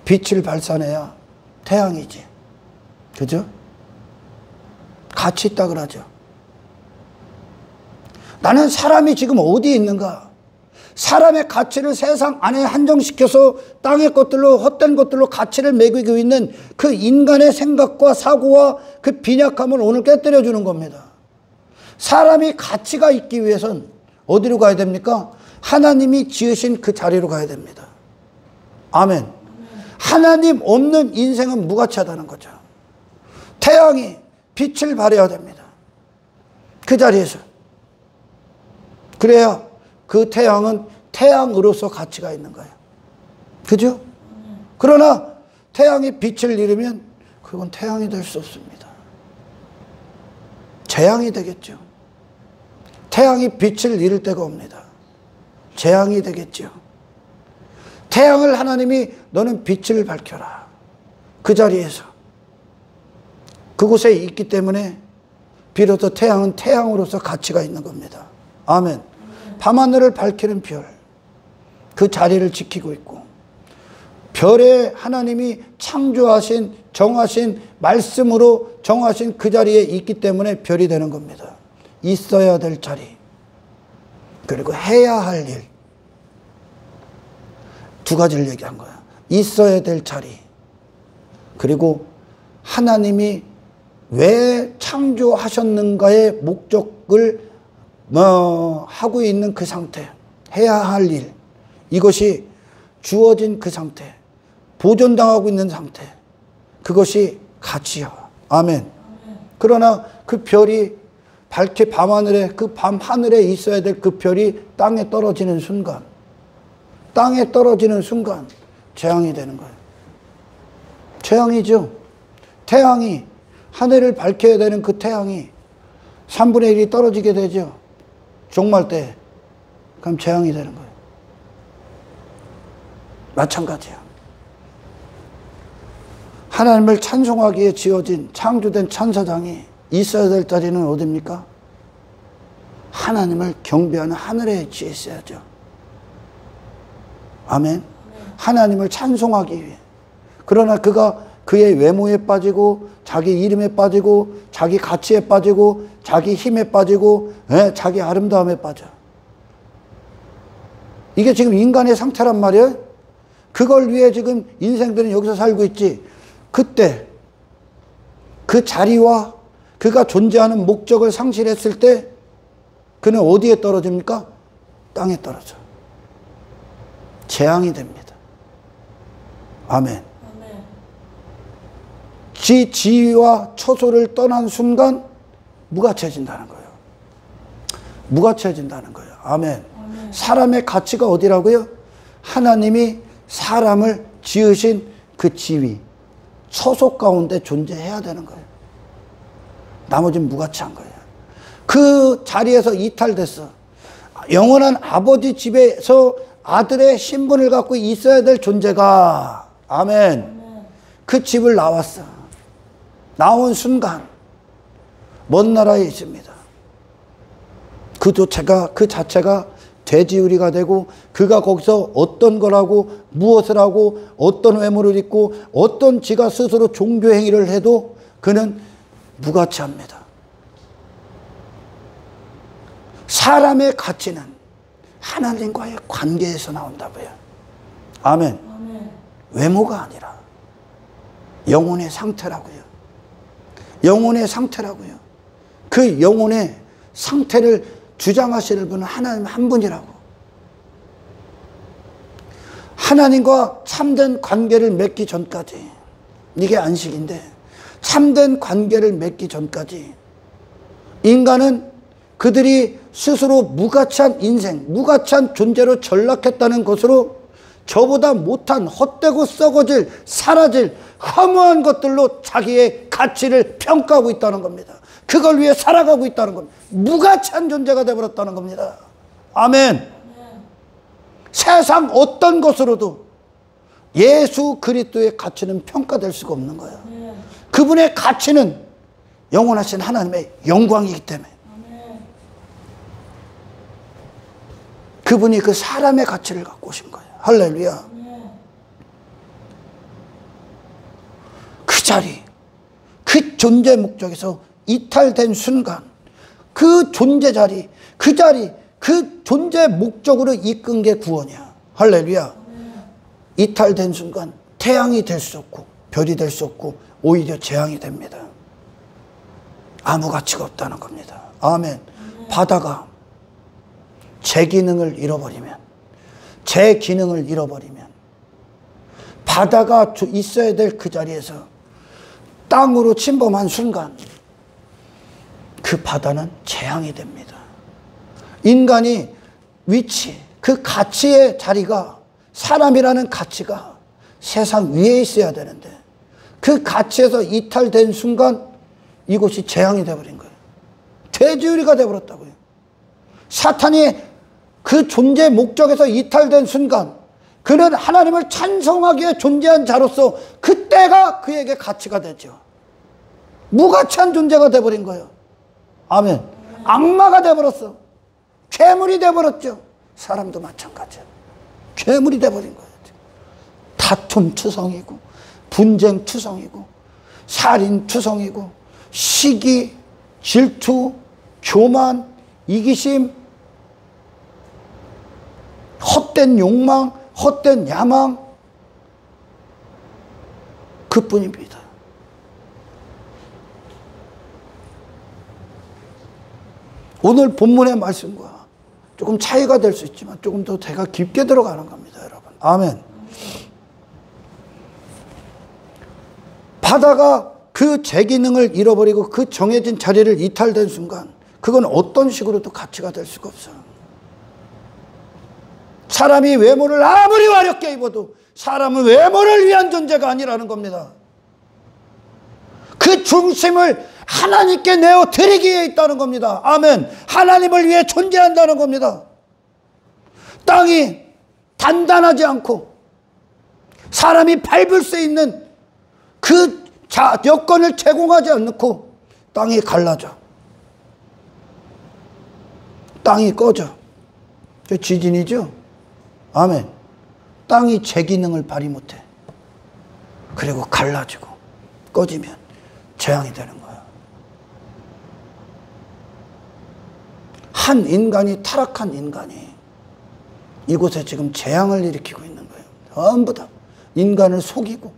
빛을 발산해야 태양이지. 그죠? 가치 있다 그러죠. 나는 사람이 지금 어디에 있는가? 사람의 가치를 세상 안에 한정시켜서 땅의 것들로, 헛된 것들로 가치를 매기고 있는 그 인간의 생각과 사고와 그 빈약함을 오늘 깨뜨려 주는 겁니다. 사람이 가치가 있기 위해선 어디로 가야 됩니까? 하나님이 지으신 그 자리로 가야 됩니다. 아멘. 하나님 없는 인생은 무가치하다는 거죠. 태양이 빛을 발해야 됩니다. 그 자리에서. 그래야 그 태양은 태양으로서 가치가 있는 거예요. 그죠? 그러나 태양이 빛을 잃으면 그건 태양이 될 수 없습니다. 재앙이 되겠죠. 태양이 빛을 잃을 때가 옵니다. 재앙이 되겠죠. 태양을 하나님이 너는 빛을 밝혀라. 그 자리에서 그곳에 있기 때문에 비로소 태양은 태양으로서 가치가 있는 겁니다. 아멘. 밤하늘을 밝히는 별, 그 자리를 지키고 있고, 별에 하나님이 창조하신 정하신 말씀으로 정하신 그 자리에 있기 때문에 별이 되는 겁니다. 있어야 될 자리, 그리고 해야 할 일, 두 가지를 얘기한 거야. 있어야 될 자리, 그리고 하나님이 왜 창조하셨는가의 목적을 하고 있는 그 상태, 해야 할 일, 이것이 주어진 그 상태, 보존당하고 있는 상태, 그것이 가치야. 아멘. 그러나 그 별이 밝게 밤하늘에, 그 밤하늘에 있어야 될 그 별이 땅에 떨어지는 순간, 땅에 떨어지는 순간 재앙이 되는 거예요. 재앙이죠. 태양이, 하늘을 밝혀야 되는 그 태양이 3분의 1이 떨어지게 되죠. 종말 때. 그럼 재앙이 되는 거예요. 마찬가지야. 하나님을 찬송하기에 지어진 창조된 천사장이 있어야 될 자리는 어디입니까? 하나님을 경배하는 하늘에 위치해 있어야죠. 아멘. 하나님을 찬송하기 위해. 그러나 그가 그의 외모에 빠지고 자기 이름에 빠지고 자기 가치에 빠지고 자기 힘에 빠지고 자기 아름다움에 빠져. 이게 지금 인간의 상태란 말이에요. 그걸 위해 지금 인생들은 여기서 살고 있지. 그때 그 자리와 그가 존재하는 목적을 상실했을 때 그는 어디에 떨어집니까? 땅에 떨어져. 재앙이 됩니다. 아멘. 지 지위와 처소를 떠난 순간 무가치해진다는 거예요. 무가치해진다는 거예요. 아멘. 사람의 가치가 어디라고요? 하나님이 사람을 지으신 그 지위, 처소 가운데 존재해야 되는 거예요. 나머지는 무가치한 거예요. 그 자리에서 이탈됐어. 영원한 아버지 집에서 아들의 신분을 갖고 있어야 될 존재가, 아멘, 그 집을 나왔어. 나온 순간 먼 나라에 있습니다. 그 자체가 돼지우리가 되고, 그가 거기서 어떤 걸 하고 무엇을 하고 어떤 외모를 입고 어떤 지가 스스로 종교 행위를 해도 그는 무가치합니다. 사람의 가치는 하나님과의 관계에서 나온다고요. 아멘. 외모가 아니라 영혼의 상태라고요. 영혼의 상태라고요. 그 영혼의 상태를 주장하시는 분은 하나님 한 분이라고. 하나님과 참된 관계를 맺기 전까지, 이게 안식인데, 참된 관계를 맺기 전까지 인간은 그들이 스스로 무가치한 인생, 무가치한 존재로 전락했다는 것으로 저보다 못한 헛되고 썩어질, 사라질 허무한 것들로 자기의 가치를 평가하고 있다는 겁니다. 그걸 위해 살아가고 있다는 겁니다. 무가치한 존재가 되어버렸다는 겁니다. 아멘. 세상 어떤 것으로도 예수 그리스도의 가치는 평가될 수가 없는 거예요. 그분의 가치는 영원하신 하나님의 영광이기 때문에. 그분이 그 사람의 가치를 갖고 오신 거예요. 할렐루야. 그 자리, 그 존재 목적에서 이탈된 순간, 그 존재 자리, 그 자리, 그 존재 목적으로 이끈 게 구원이야. 할렐루야. 이탈된 순간 태양이 될 수 없고 별이 될 수 없고 오히려 재앙이 됩니다. 아무 가치가 없다는 겁니다. 아멘. 바다가 제 기능을 잃어버리면, 제 기능을 잃어버리면, 바다가 있어야 될 그 자리에서 땅으로 침범한 순간 그 바다는 재앙이 됩니다. 인간이 위치, 그 가치의 자리가, 사람이라는 가치가 세상 위에 있어야 되는데 그 가치에서 이탈된 순간 이곳이 재앙이 되어버린 거예요. 돼지우리가 되어버렸다고요. 사탄이 그 존재 목적에서 이탈된 순간 그는 하나님을 찬송하기에 존재한 자로서 그때가 그에게 가치가 되죠. 무가치한 존재가 돼버린 거예요. 아멘. 악마가 돼버렸어. 괴물이 돼버렸죠. 사람도 마찬가지야. 괴물이 돼버린 거예요. 다툼 투성이고 분쟁 투성이고 살인 투성이고 시기, 질투, 교만, 이기심, 헛된 욕망, 헛된 야망, 그뿐입니다. 오늘 본문의 말씀과 조금 차이가 될 수 있지만 조금 더 제가 깊게 들어가는 겁니다, 여러분. 아멘. 바다가 그 제 기능을 잃어버리고 그 정해진 자리를 이탈된 순간 그건 어떤 식으로도 가치가 될 수가 없어요. 사람이 외모를 아무리 화렵게 입어도 사람은 외모를 위한 존재가 아니라는 겁니다. 그 중심을 하나님께 내어 드리기에 있다는 겁니다. 아멘. 하나님을 위해 존재한다는 겁니다. 땅이 단단하지 않고 사람이 밟을 수 있는 그 여건을 제공하지 않고 땅이 갈라져. 땅이 꺼져. 저 지진이죠? 아멘. 땅이 제 기능을 발휘 못해. 그리고 갈라지고 꺼지면 재앙이 되는 거야. 한 인간이, 타락한 인간이 이곳에 지금 재앙을 일으키고 있는 거예요. 전부 다 인간을 속이고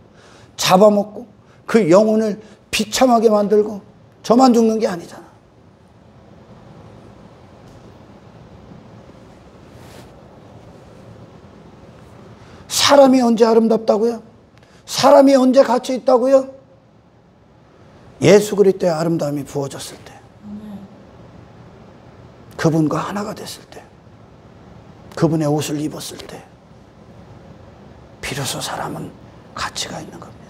잡아먹고 그 영혼을 비참하게 만들고 저만 죽는 게 아니잖아. 사람이 언제 아름답다고요? 사람이 언제 가치 있다고요? 예수 그리스도의 아름다움이 부어졌을 때, 그분과 하나가 됐을 때, 그분의 옷을 입었을 때 비로소 사람은 가치가 있는 겁니다.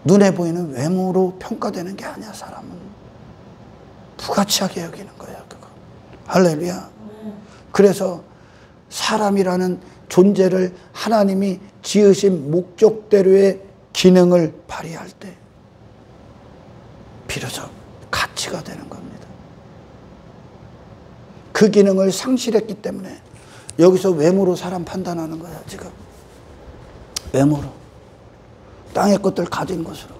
눈에 보이는 외모로 평가되는 게 아니야. 사람은 부가치하게 여기는 거야, 그거. 할렐루야. 그래서 사람이라는 존재를 하나님이 지으신 목적대로의 기능을 발휘할 때 비로소 가치가 되는 겁니다. 그 기능을 상실했기 때문에 여기서 외모로 사람 판단하는 거야, 지금. 외모로. 땅의 것들 가진 것으로.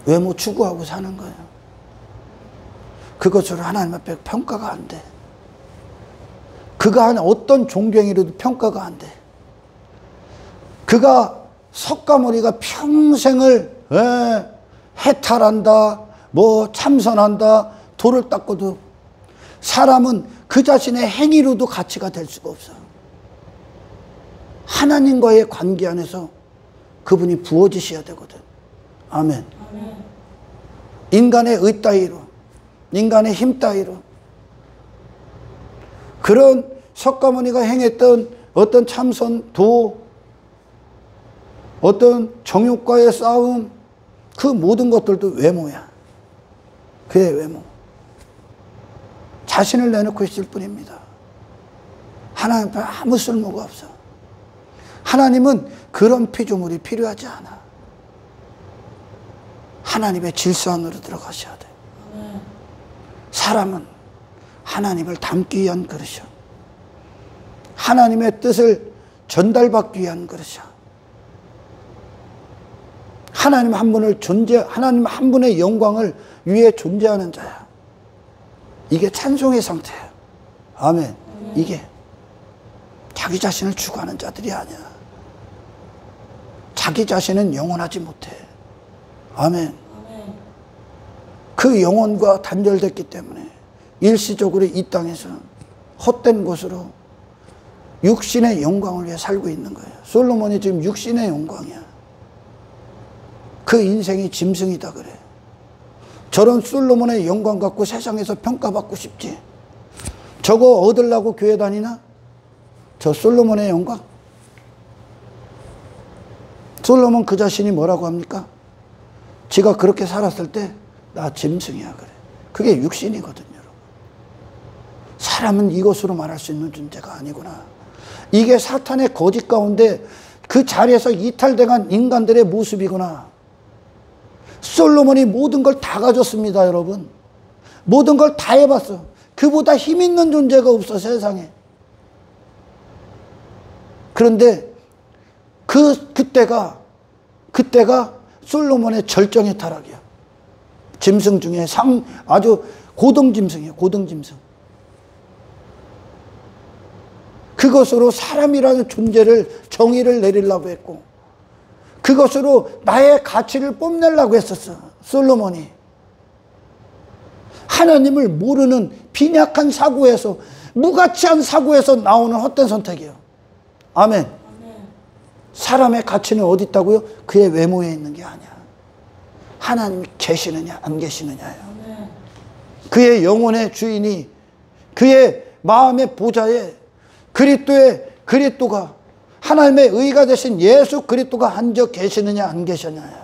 외모 추구하고 사는 거예요. 그것으로 하나님 앞에 평가가 안 돼. 그가 한 어떤 존경이라도 평가가 안 돼. 그가 석가모니가 평생을 해탈한다, 뭐 참선한다, 돌을 닦고도 사람은 그 자신의 행위로도 가치가 될 수가 없어요. 하나님과의 관계 안에서 그분이 부어지셔야 되거든. 아멘. 인간의 의 따위로, 인간의 힘 따위로, 그런 석가모니가 행했던 어떤 참선, 도, 어떤 정욕과의 싸움, 그 모든 것들도 외모야. 그의 외모. 자신을 내놓고 있을 뿐입니다. 하나님 앞에 아무 쓸모가 없어. 하나님은 그런 피조물이 필요하지 않아. 하나님의 질서 안으로 들어가셔야 돼. 사람은 하나님을 담기 위한 그릇이야. 하나님의 뜻을 전달받기 위한 그릇이야. 하나님 한 분을 하나님 한 분의 영광을 위해 존재하는 자야. 이게 찬송의 상태야. 아멘. 이게 자기 자신을 추구하는 자들이 아니야. 자기 자신은 영원하지 못해. 아멘. 그 영혼과 단절됐기 때문에 일시적으로 이 땅에서 헛된 곳으로 육신의 영광을 위해 살고 있는 거예요. 솔로몬이 지금 육신의 영광이야. 그 인생이 짐승이다 그래. 저런 솔로몬의 영광 갖고 세상에서 평가받고 싶지. 저거 얻으려고 교회 다니나? 저 솔로몬의 영광? 솔로몬 그 자신이 뭐라고 합니까? 지가 그렇게 살았을 때 나 짐승이야 그래. 그게 육신이거든요. 사람은 이것으로 말할 수 있는 존재가 아니구나. 이게 사탄의 거짓 가운데 그 자리에서 이탈당한 인간들의 모습이구나. 솔로몬이 모든 걸 다 가졌습니다, 여러분. 모든 걸 다 해봤어. 그보다 힘 있는 존재가 없어, 세상에. 그런데 그때가 솔로몬의 절정의 타락이야. 짐승 중에 아주 고등짐승이에요, 고등짐승. 그것으로 사람이라는 존재를, 정의를 내리려고 했고, 그것으로 나의 가치를 뽐내려고 했었어, 솔로몬이. 하나님을 모르는 빈약한 사고에서, 무가치한 사고에서 나오는 헛된 선택이에요. 아멘. 사람의 가치는 어디 있다고요? 그의 외모에 있는 게 아니야. 하나님이 계시느냐 안 계시느냐예요. 그의 영혼의 주인이 그의 마음의 보좌에 그리스도가 하나님의 의가 되신 예수 그리스도가 앉아 계시느냐 안 계시느냐예요.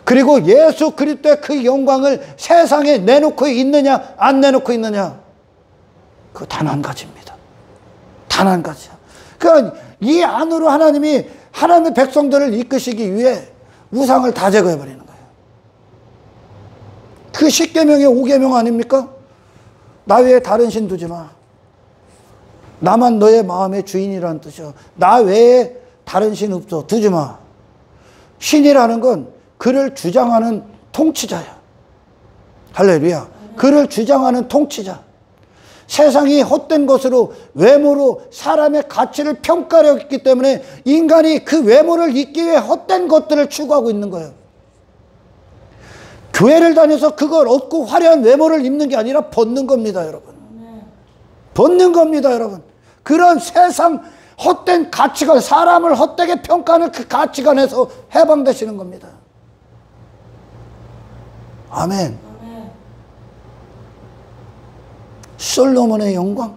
그리고 예수 그리스도의 그 영광을 세상에 내놓고 있느냐 안 내놓고 있느냐, 그 단 한 가지입니다. 단 한 가지야. 그러니까 이 안으로 하나님이 하나님의 백성들을 이끄시기 위해 우상을 다 제거해버리는 거예요. 그 10계명의 5계명 아닙니까? 나 외에 다른 신 두지 마. 나만 너의 마음의 주인이라는 뜻이야. 나 외에 다른 신 없어. 두지 마. 신이라는 건 그를 주장하는 통치자야. 할렐루야. 그를 주장하는 통치자. 세상이 헛된 것으로, 외모로 사람의 가치를 평가하려 했기 때문에 인간이 그 외모를 잊기 위해 헛된 것들을 추구하고 있는 거예요. 교회를 다녀서 그걸 얻고 화려한 외모를 입는 게 아니라 벗는 겁니다, 여러분. 벗는 겁니다, 여러분. 그런 세상 헛된 가치관, 사람을 헛되게 평가하는 그 가치관에서 해방되시는 겁니다. 아멘. 솔로몬의 영광,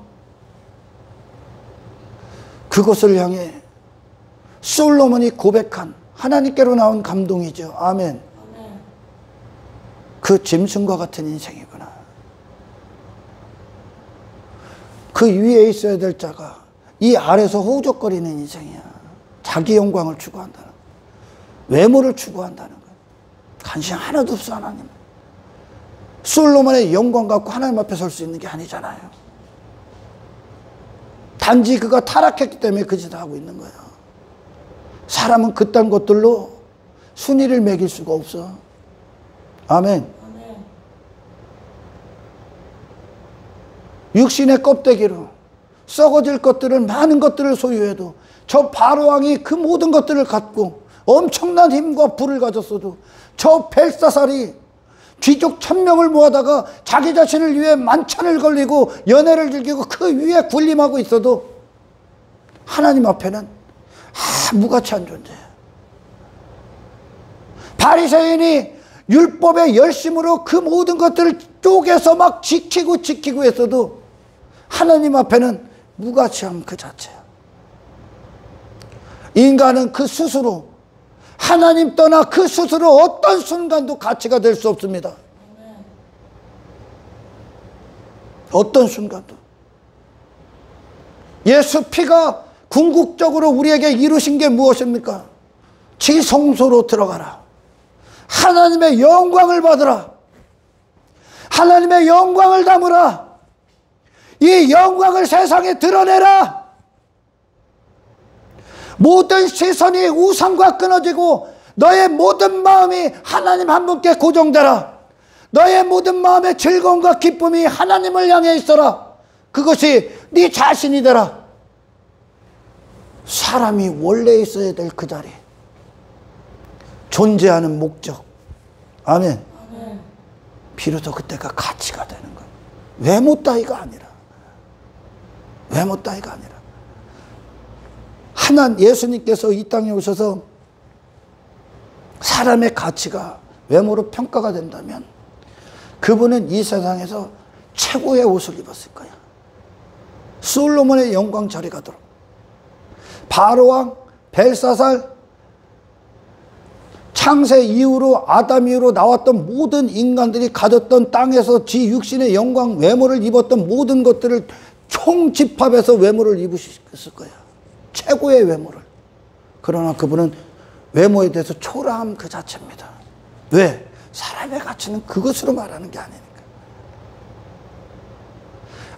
그것을 향해 솔로몬이 고백한 하나님께로 나온 감동이죠. 아멘. 그 짐승과 같은 인생이구나. 그 위에 있어야 될 자가 이 아래서 호적거리는 인생이야. 자기 영광을 추구한다는 것, 외모를 추구한다는 것, 관심 하나도 없어. 하나님, 솔로몬의 영광 갖고 하나님 앞에 설 수 있는 게 아니잖아요. 단지 그가 타락했기 때문에 그 짓을 하고 있는 거예요. 사람은 그딴 것들로 순위를 매길 수가 없어. 아멘. 육신의 껍데기로 썩어질 것들을, 많은 것들을 소유해도, 저 바로왕이 그 모든 것들을 갖고 엄청난 힘과 부를 가졌어도, 저 벨사살이 귀족 1000명을 모아다가 자기 자신을 위해 만찬을 걸리고 연회를 즐기고 그 위에 군림하고 있어도 하나님 앞에는 무가치한 존재예요. 바리새인이 율법의 열심으로 그 모든 것들을 쪼개서 막 지키고 했어도 하나님 앞에는 무가치함 그 자체야. 인간은 그 스스로, 하나님 떠나 그 스스로 어떤 순간도 가치가 될 수 없습니다. 어떤 순간도. 예수 피가 궁극적으로 우리에게 이루신 게 무엇입니까? 지성소로 들어가라. 하나님의 영광을 받으라. 하나님의 영광을 담으라. 이 영광을 세상에 드러내라. 모든 시선이 우상과 끊어지고 너의 모든 마음이 하나님 한 분께 고정되라. 너의 모든 마음의 즐거움과 기쁨이 하나님을 향해 있어라. 그것이 네 자신이 되라. 사람이 원래 있어야 될 그 자리, 존재하는 목적. 아멘. 비로소 그때가 가치가 되는 거예요. 외모 따위가 아니라, 외모 따위가 아니라. 예수님께서 이 땅에 오셔서 사람의 가치가 외모로 평가가 된다면 그분은 이 세상에서 최고의 옷을 입었을 거야. 솔로몬의 영광 자리 가도록. 바로왕, 벨사살, 창세 이후로 아담 이후로 나왔던 모든 인간들이 가졌던 땅에서 지 육신의 영광 외모를 입었던 모든 것들을 총집합해서 외모를 입으셨을 거예요. 최고의 외모를. 그러나 그분은 외모에 대해서 초라함 그 자체입니다. 왜? 사람의 가치는 그것으로 말하는 게 아니니까.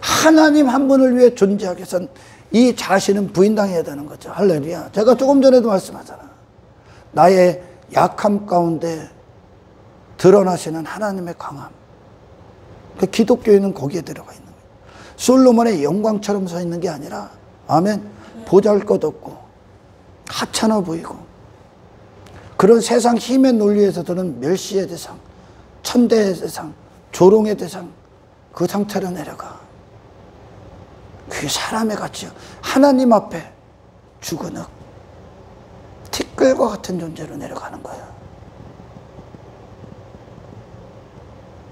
하나님 한 분을 위해 존재하기 위해선 이 자신은 부인당해야 되는 거죠. 할렐루야. 제가 조금 전에도 말씀하잖아. 나의 약함 가운데 드러나시는 하나님의 강함. 그 기독교인은 거기에 들어가 있는 거예요. 솔로몬의 영광처럼 서 있는 게 아니라, 아멘, 보잘것없고 하찮아 보이고 그런 세상 힘의 논리에서들은 멸시의 대상, 천대의 대상, 조롱의 대상, 그 상태로 내려가. 그게 사람의 가치야. 하나님 앞에 죽은 흙, 티끌과 같은 존재로 내려가는 거야.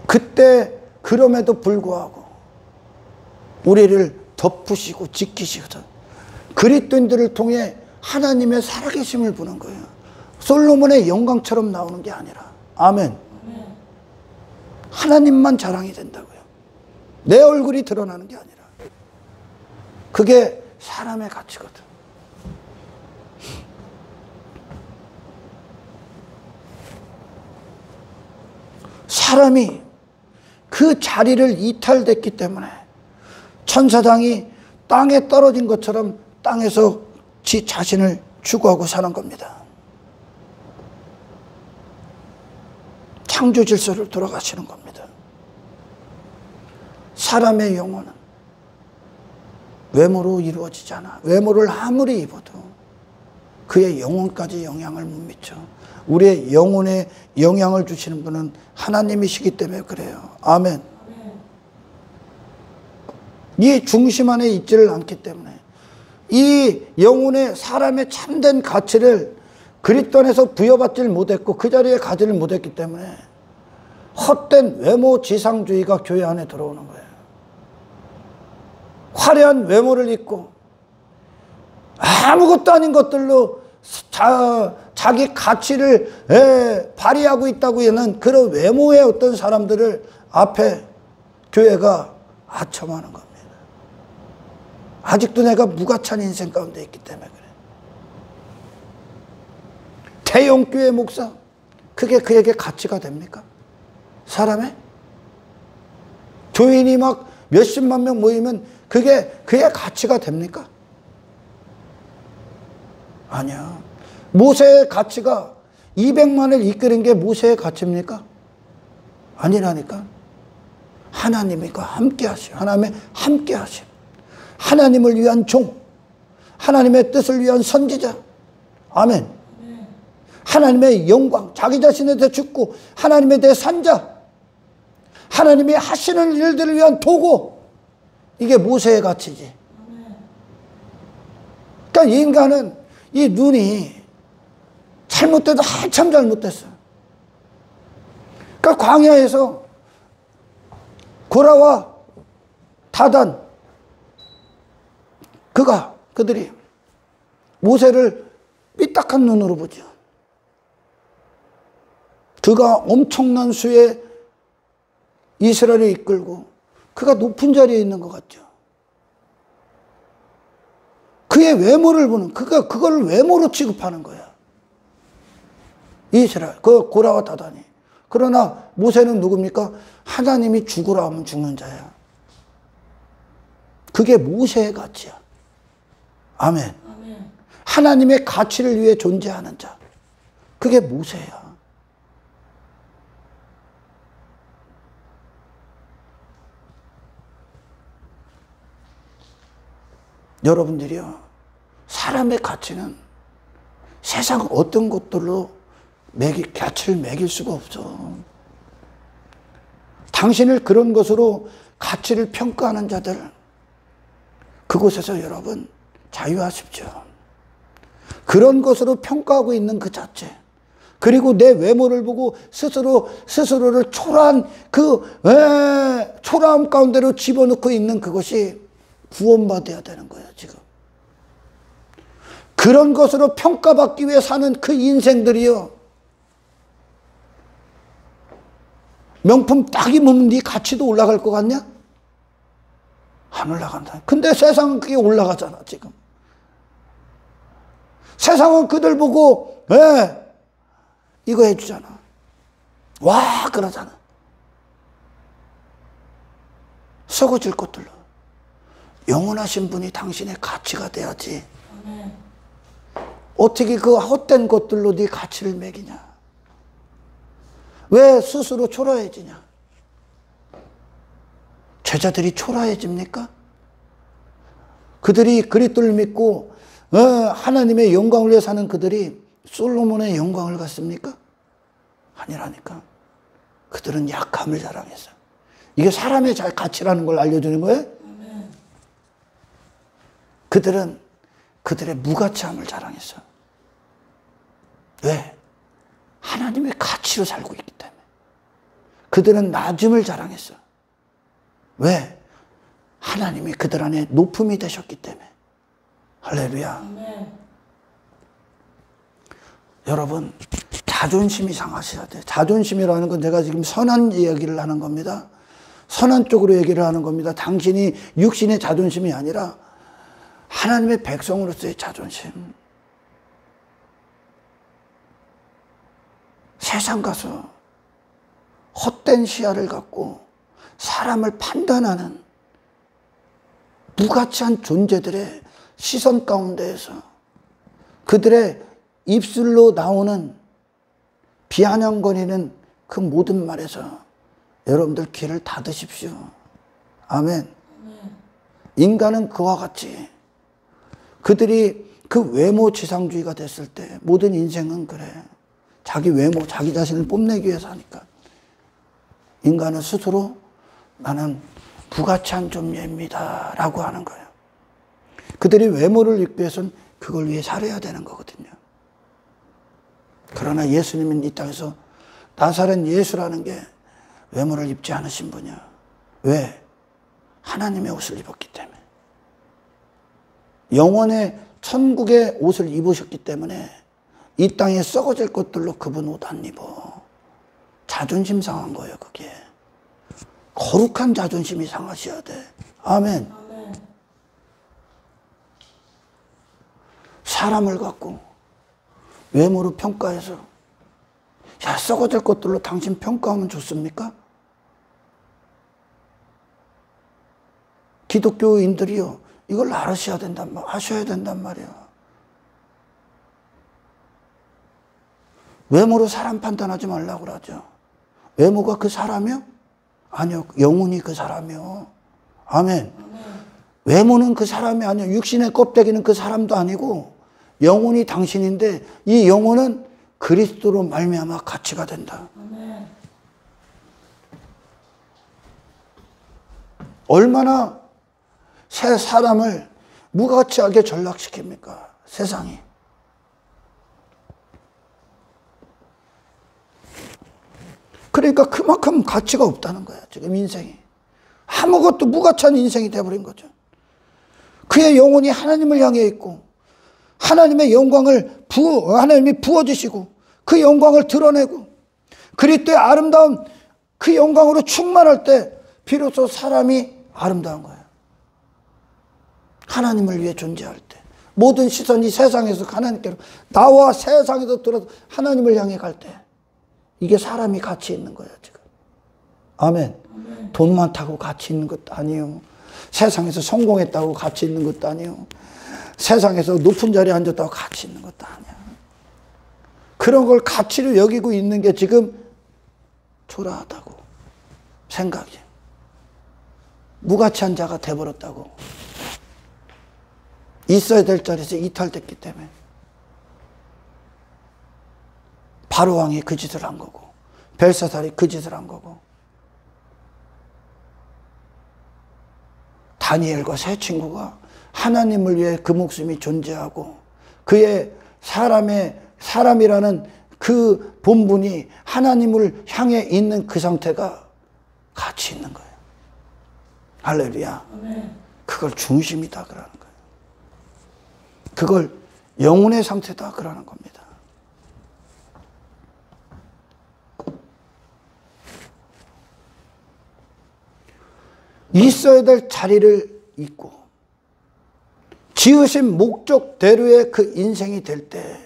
그때 그럼에도 불구하고 우리를 덮으시고 지키시거든. 그리스도인들을 통해 하나님의 살아계심을 보는 거예요. 솔로몬의 영광처럼 나오는 게 아니라, 아멘, 하나님만 자랑이 된다고요. 내 얼굴이 드러나는 게 아니라. 그게 사람의 가치거든. 사람이 그 자리를 이탈됐기 때문에 천사장이 땅에 떨어진 것처럼 땅에서 지 자신을 추구하고 사는 겁니다. 창조 질서를 돌아가시는 겁니다. 사람의 영혼은 외모로 이루어지지 않아. 외모를 아무리 입어도 그의 영혼까지 영향을 못 미쳐. 우리의 영혼에 영향을 주시는 분은 하나님이시기 때문에 그래요. 아멘. 이 중심 안에 있지를 않기 때문에 이 영혼의 사람의 참된 가치를 그리스도 안에서 부여받지를 못했고 그 자리에 가지를 못했기 때문에 헛된 외모 지상주의가 교회 안에 들어오는 거예요. 화려한 외모를 입고 아무것도 아닌 것들로 자기 가치를 발휘하고 있다고 하는 그런 외모의 어떤 사람들을 앞에 교회가 아첨하는 겁니다. 아직도 내가 무가찬 인생 가운데 있기 때문에 그래. 대형교회 목사, 그게 그에게 가치가 됩니까? 사람의? 교인이 막 몇십만 명 모이면 그게 그의 가치가 됩니까? 아니야. 모세의 가치가 200만을 이끄는 게 모세의 가치입니까? 아니라니까. 하나님과 함께 하심. 하나님의 함께 하심. 하나님을 위한 종. 하나님의 뜻을 위한 선지자. 아멘. 하나님의 영광. 자기 자신에 대해 죽고 하나님에 대해 산자. 하나님이 하시는 일들을 위한 도구. 이게 모세의 가치지. 그러니까 인간은 이 눈이 잘못돼도 한참 잘못됐어. 그러니까 광야에서 고라와 다단 그들이 모세를 삐딱한 눈으로 보죠. 그가 엄청난 수의 이스라엘을 이끌고 그가 높은 자리에 있는 것 같죠. 그의 외모를 보는, 그걸 외모로 취급하는 거야. 이스라엘, 그 고라와 다단이. 그러나 모세는 누굽니까? 하나님이 죽으라 하면 죽는 자야. 그게 모세의 가치야. 아멘. 아멘. 하나님의 가치를 위해 존재하는 자. 그게 모세야. 여러분들이요, 사람의 가치는 세상 어떤 것들로 가치를 매길 수가 없어. 당신을 그런 것으로 가치를 평가하는 자들, 그곳에서 여러분 자유하십시오. 그런 것으로 평가하고 있는 그 자체, 그리고 내 외모를 보고 스스로를 초라한 초라함 가운데로 집어넣고 있는 그것이 구원받아야 되는 거예요, 지금. 그런 것으로 평가받기 위해 사는 그 인생들이요, 명품 딱 입으면 네 가치도 올라갈 것 같냐? 안 올라간다. 근데 세상은 그게 올라가잖아, 지금. 세상은 그들 보고, 이거 해주잖아. 와, 그러잖아. 썩어질 것들로. 영원하신 분이 당신의 가치가 돼야지. 어떻게 그 헛된 것들로 네 가치를 매기냐? 왜 스스로 초라해지냐? 제자들이 초라해집니까? 그들이 그리스도를 믿고 하나님의 영광을 위해 사는 그들이 솔로몬의 영광을 갖습니까? 아니라니까. 그들은 약함을 자랑했어요. 이게 사람의 가치라는 걸 알려주는 거예요? 그들은 그들의 무가치함을 자랑했어요. 왜? 하나님의 가치로 살고 있기 때문에. 그들은 낮음을 자랑했어요. 왜? 하나님이 그들 안에 높음이 되셨기 때문에. 할렐루야. 여러분, 자존심이 상하셔야 돼요. 자존심이라는 건 제가 지금 선한 이야기를 하는 겁니다. 선한 쪽으로 얘기를 하는 겁니다. 당신이 육신의 자존심이 아니라 하나님의 백성으로서의 자존심. 세상 가서 헛된 시야를 갖고 사람을 판단하는 무가치한 존재들의 시선 가운데에서 그들의 입술로 나오는 비아냥거리는 그 모든 말에서 여러분들 귀를 닫으십시오. 아멘. 인간은 그와 같이 그들이 그 외모 지상주의가 됐을 때 모든 인생은 그래. 자기 외모, 자기 자신을 뽐내기 위해서 하니까 인간은 스스로 나는 부가치한 존재입니다 라고 하는 거예요. 그들이 외모를 입기 위해서는 그걸 위해 살아야 되는 거거든요. 그러나 예수님은 이 땅에서 나사렛 예수라는 게 외모를 입지 않으신 분이야. 왜? 하나님의 옷을 입었기 때문에. 영원의 천국의 옷을 입으셨기 때문에 이 땅에 썩어질 것들로 그분 옷 안 입어. 자존심 상한 거예요, 그게. 거룩한 자존심이 상하셔야 돼. 아멘. 사람을 갖고 외모로 평가해서 야, 썩어질 것들로 당신 평가하면 좋습니까? 기독교인들이요, 이걸 아셔야 된단 말이에요. 외모로 사람 판단하지 말라고 그러죠. 외모가 그 사람이요? 아니요. 영혼이 그 사람이요. 아멘. 외모는 그 사람이 아니요. 육신의 껍데기는 그 사람도 아니고 영혼이 당신인데 이 영혼은 그리스도로 말미암아 가치가 된다. 얼마나 새 사람을 무가치하게 전락시킵니까? 세상이. 그러니까 그만큼 가치가 없다는 거야, 지금 인생이. 아무것도 무가치한 인생이 되어버린 거죠. 그의 영혼이 하나님을 향해 있고 하나님의 영광을 하나님이 부어주시고 그 영광을 드러내고 그리스도의 아름다운 그 영광으로 충만할 때 비로소 사람이 아름다운 거예요. 하나님을 위해 존재할 때 모든 시선이 세상에서 하나님께로 나와 세상에서 들어서 하나님을 향해 갈 때 이게 사람이 가치 있는 거예요, 지금. 아멘. 돈 많다고 가치 있는 것도 아니에요. 세상에서 성공했다고 가치 있는 것도 아니에요. 세상에서 높은 자리에 앉았다고 가치 있는 것도 아니야. 그런 걸 가치로 여기고 있는 게 지금 초라하다고 생각이. 무가치한 자가 돼버렸다고. 있어야 될 자리에서 이탈됐기 때문에. 바로왕이 그 짓을 한 거고 벨사살이 그 짓을 한 거고 다니엘과 세 친구가 하나님을 위해 그 목숨이 존재하고 그의 사람이라는 그 본분이 하나님을 향해 있는 그 상태가 가치 있는 거예요. 할렐루야. 그걸 중심이다 그러는 거예요. 그걸 영혼의 상태다 그러는 겁니다. 있어야 될 자리를 있고 지으신 목적대로의 그 인생이 될 때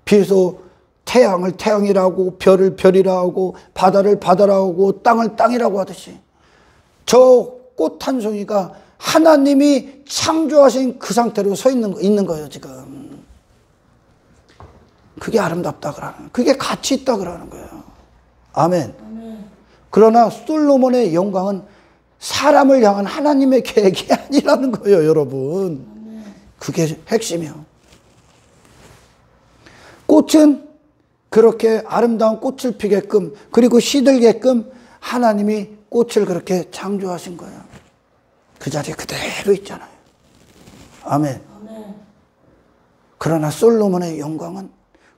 비로소 태양을 태양이라고 별을 별이라고 하고 바다를 바다라고 하고 땅을 땅이라고 하듯이 저 꽃 한 송이가 하나님이 창조하신 그 상태로 서 있는 거예요 지금. 그게 아름답다 그러는 거예요. 그게 가치 있다 그러는 거예요. 아멘. 그러나 솔로몬의 영광은 사람을 향한 하나님의 계획이 아니라는 거예요 여러분. 그게 핵심이요. 꽃은 그렇게 아름다운 꽃을 피게끔 그리고 시들게끔 하나님이 꽃을 그렇게 창조하신 거예요. 그 자리에 그대로 있잖아요. 아멘. 그러나 솔로몬의 영광은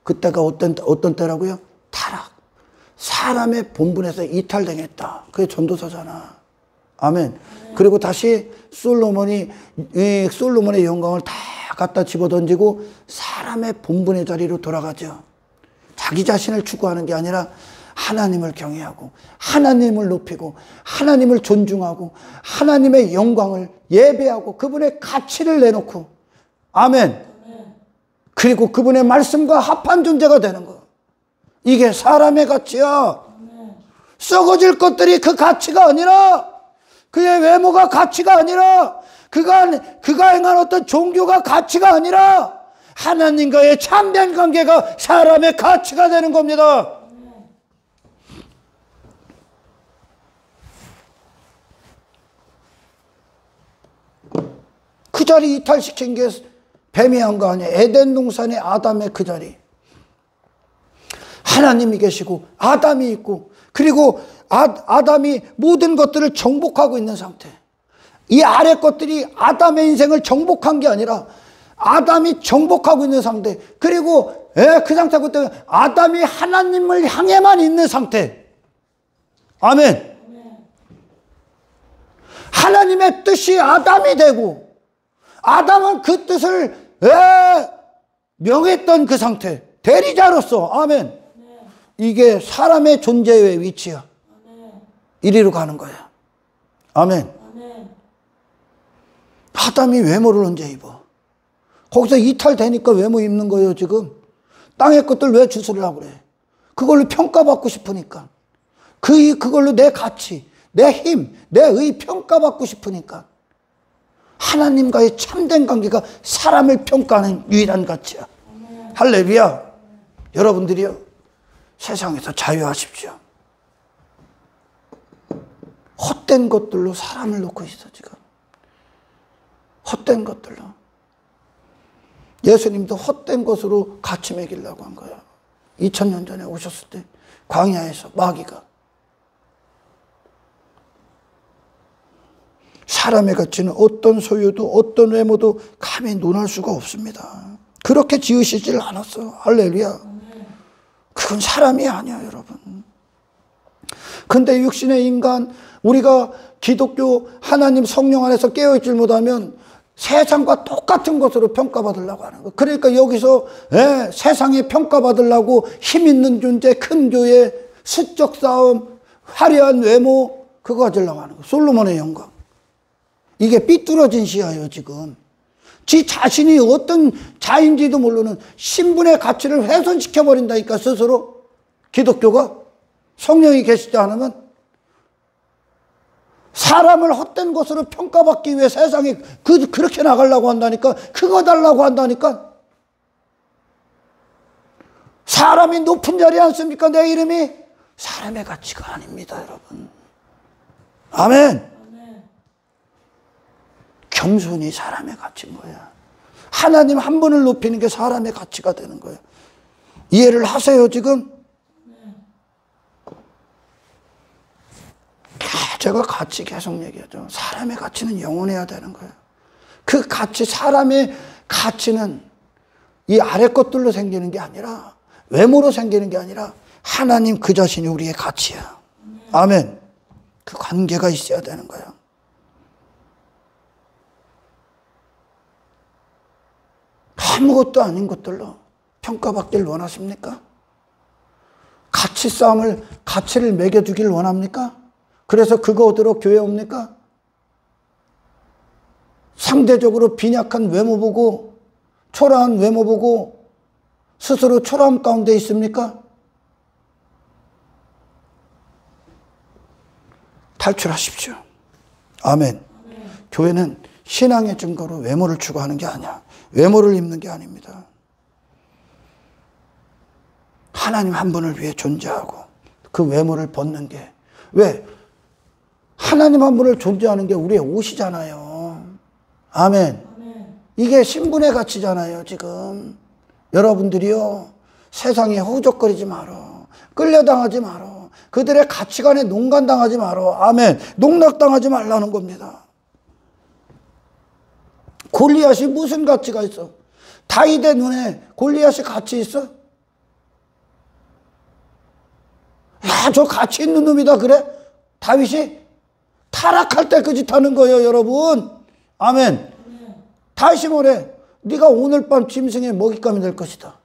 그때가 어떤 때라고요? 타락. 사람의 본분에서 이탈당했다. 그게 전도서잖아. 아멘. 그리고 다시 솔로몬의 영광을 다 갖다 집어던지고 사람의 본분의 자리로 돌아가죠. 자기 자신을 추구하는 게 아니라 하나님을 경외하고 하나님을 높이고 하나님을 존중하고 하나님의 영광을 예배하고 그분의 가치를 내놓고 아멘. 그리고 그분의 말씀과 합한 존재가 되는 거. 이게 사람의 가치야. 썩어질 것들이 그 가치가 아니라 그의 외모가 가치가 아니라 그가 행한 어떤 종교가 가치가 아니라 하나님과의 참된 관계가 사람의 가치가 되는 겁니다. 그 자리 이탈시킨 게 뱀이 한 거 아니에요. 에덴 동산의 아담의 그 자리. 하나님이 계시고 아담이 있고 그리고 아담이 모든 것들을 정복하고 있는 상태. 이 아래 것들이 아담의 인생을 정복한 게 아니라 아담이 정복하고 있는 상태. 그리고 그 상태가 그때 아담이 하나님을 향해만 있는 상태. 아멘. 하나님의 뜻이 아담이 되고 아담은 그 뜻을 명했던 그 상태. 대리자로서. 아멘. 이게 사람의 존재의 위치야. 이리로 가는 거야. 아멘. 아담이 외모를 언제 입어? 거기서 이탈되니까 외모 입는 거예요 지금. 땅의 것들 왜 주스려고 그래? 그걸로 평가받고 싶으니까. 그걸로 내 가치, 내 힘, 내 의 평가받고 싶으니까. 하나님과의 참된 관계가 사람을 평가하는 유일한 가치야. 할렐루야. 여러분들이요 세상에서 자유하십시오. 헛된 것들로 사람을 놓고 있어 지금. 헛된 것들로. 예수님도 헛된 것으로 가치 매기려고 한 거야. 2000년 전에 오셨을 때 광야에서 마귀가. 사람의 가치는 어떤 소유도 어떤 외모도 감히 논할 수가 없습니다. 그렇게 지으시질 않았어. 할렐루야. 그건 사람이 아니야 여러분. 근데 육신의 인간 우리가 기독교 하나님 성령 안에서 깨어있질 못하면 세상과 똑같은 것으로 평가받으려고 하는 거. 그러니까 여기서 세상에 평가받으려고 힘 있는 존재, 큰 교회, 수적 싸움, 화려한 외모 그거 가지려고 하는 거. 솔로몬의 영광. 이게 삐뚤어진 시야예요 지금. 지 자신이 어떤 자인지도 모르는 신분의 가치를 훼손시켜버린다니까 스스로. 기독교가 성령이 계시지 않으면 사람을 헛된 것으로 평가받기 위해 세상에 그렇게 나가려고 한다니까. 그거 달라고 한다니까. 사람이 높은 자리에 앉습니까? 내 이름이 사람의 가치가 아닙니다 여러분. 아멘. 겸손히 사람의 가치인 거야. 하나님 한 분을 높이는 게 사람의 가치가 되는 거예요. 이해를 하세요 지금? 제가 가치 계속 얘기하죠. 사람의 가치는 영원해야 되는 거예요. 그 가치, 사람의 가치는 이 아래 것들로 생기는 게 아니라 외모로 생기는 게 아니라 하나님 그 자신이 우리의 가치야. 아멘. 그 관계가 있어야 되는 거예요. 아무것도 아닌 것들로 평가받길 원하십니까? 가치 싸움을, 가치를 매겨주길 원합니까? 그래서 그거 얻으러 교회 옵니까? 상대적으로 빈약한 외모 보고, 초라한 외모 보고 스스로 초라함 가운데 있습니까? 탈출하십시오. 아멘. 교회는 신앙의 증거로 외모를 추구하는 게 아니야. 외모를 입는 게 아닙니다. 하나님 한 분을 위해 존재하고 그 외모를 벗는 게, 왜? 하나님 한 분을 존재하는 게 우리의 옷이잖아요. 아멘. 이게 신분의 가치잖아요. 지금 여러분들이요, 세상에 허우적거리지 마라. 끌려당하지 마라. 그들의 가치관에 농간당하지 마라. 아멘. 농락당하지 말라는 겁니다. 골리앗이 무슨 가치가 있어? 다윗의 눈에 골리앗이 가치 있어? 야, 저 가치 있는 놈이다 그래? 다윗이 타락할 때 그 짓 하는 거예요, 여러분. 아멘. 다윗이 뭐래? 네가 오늘 밤 짐승의 먹잇감이 될 것이다.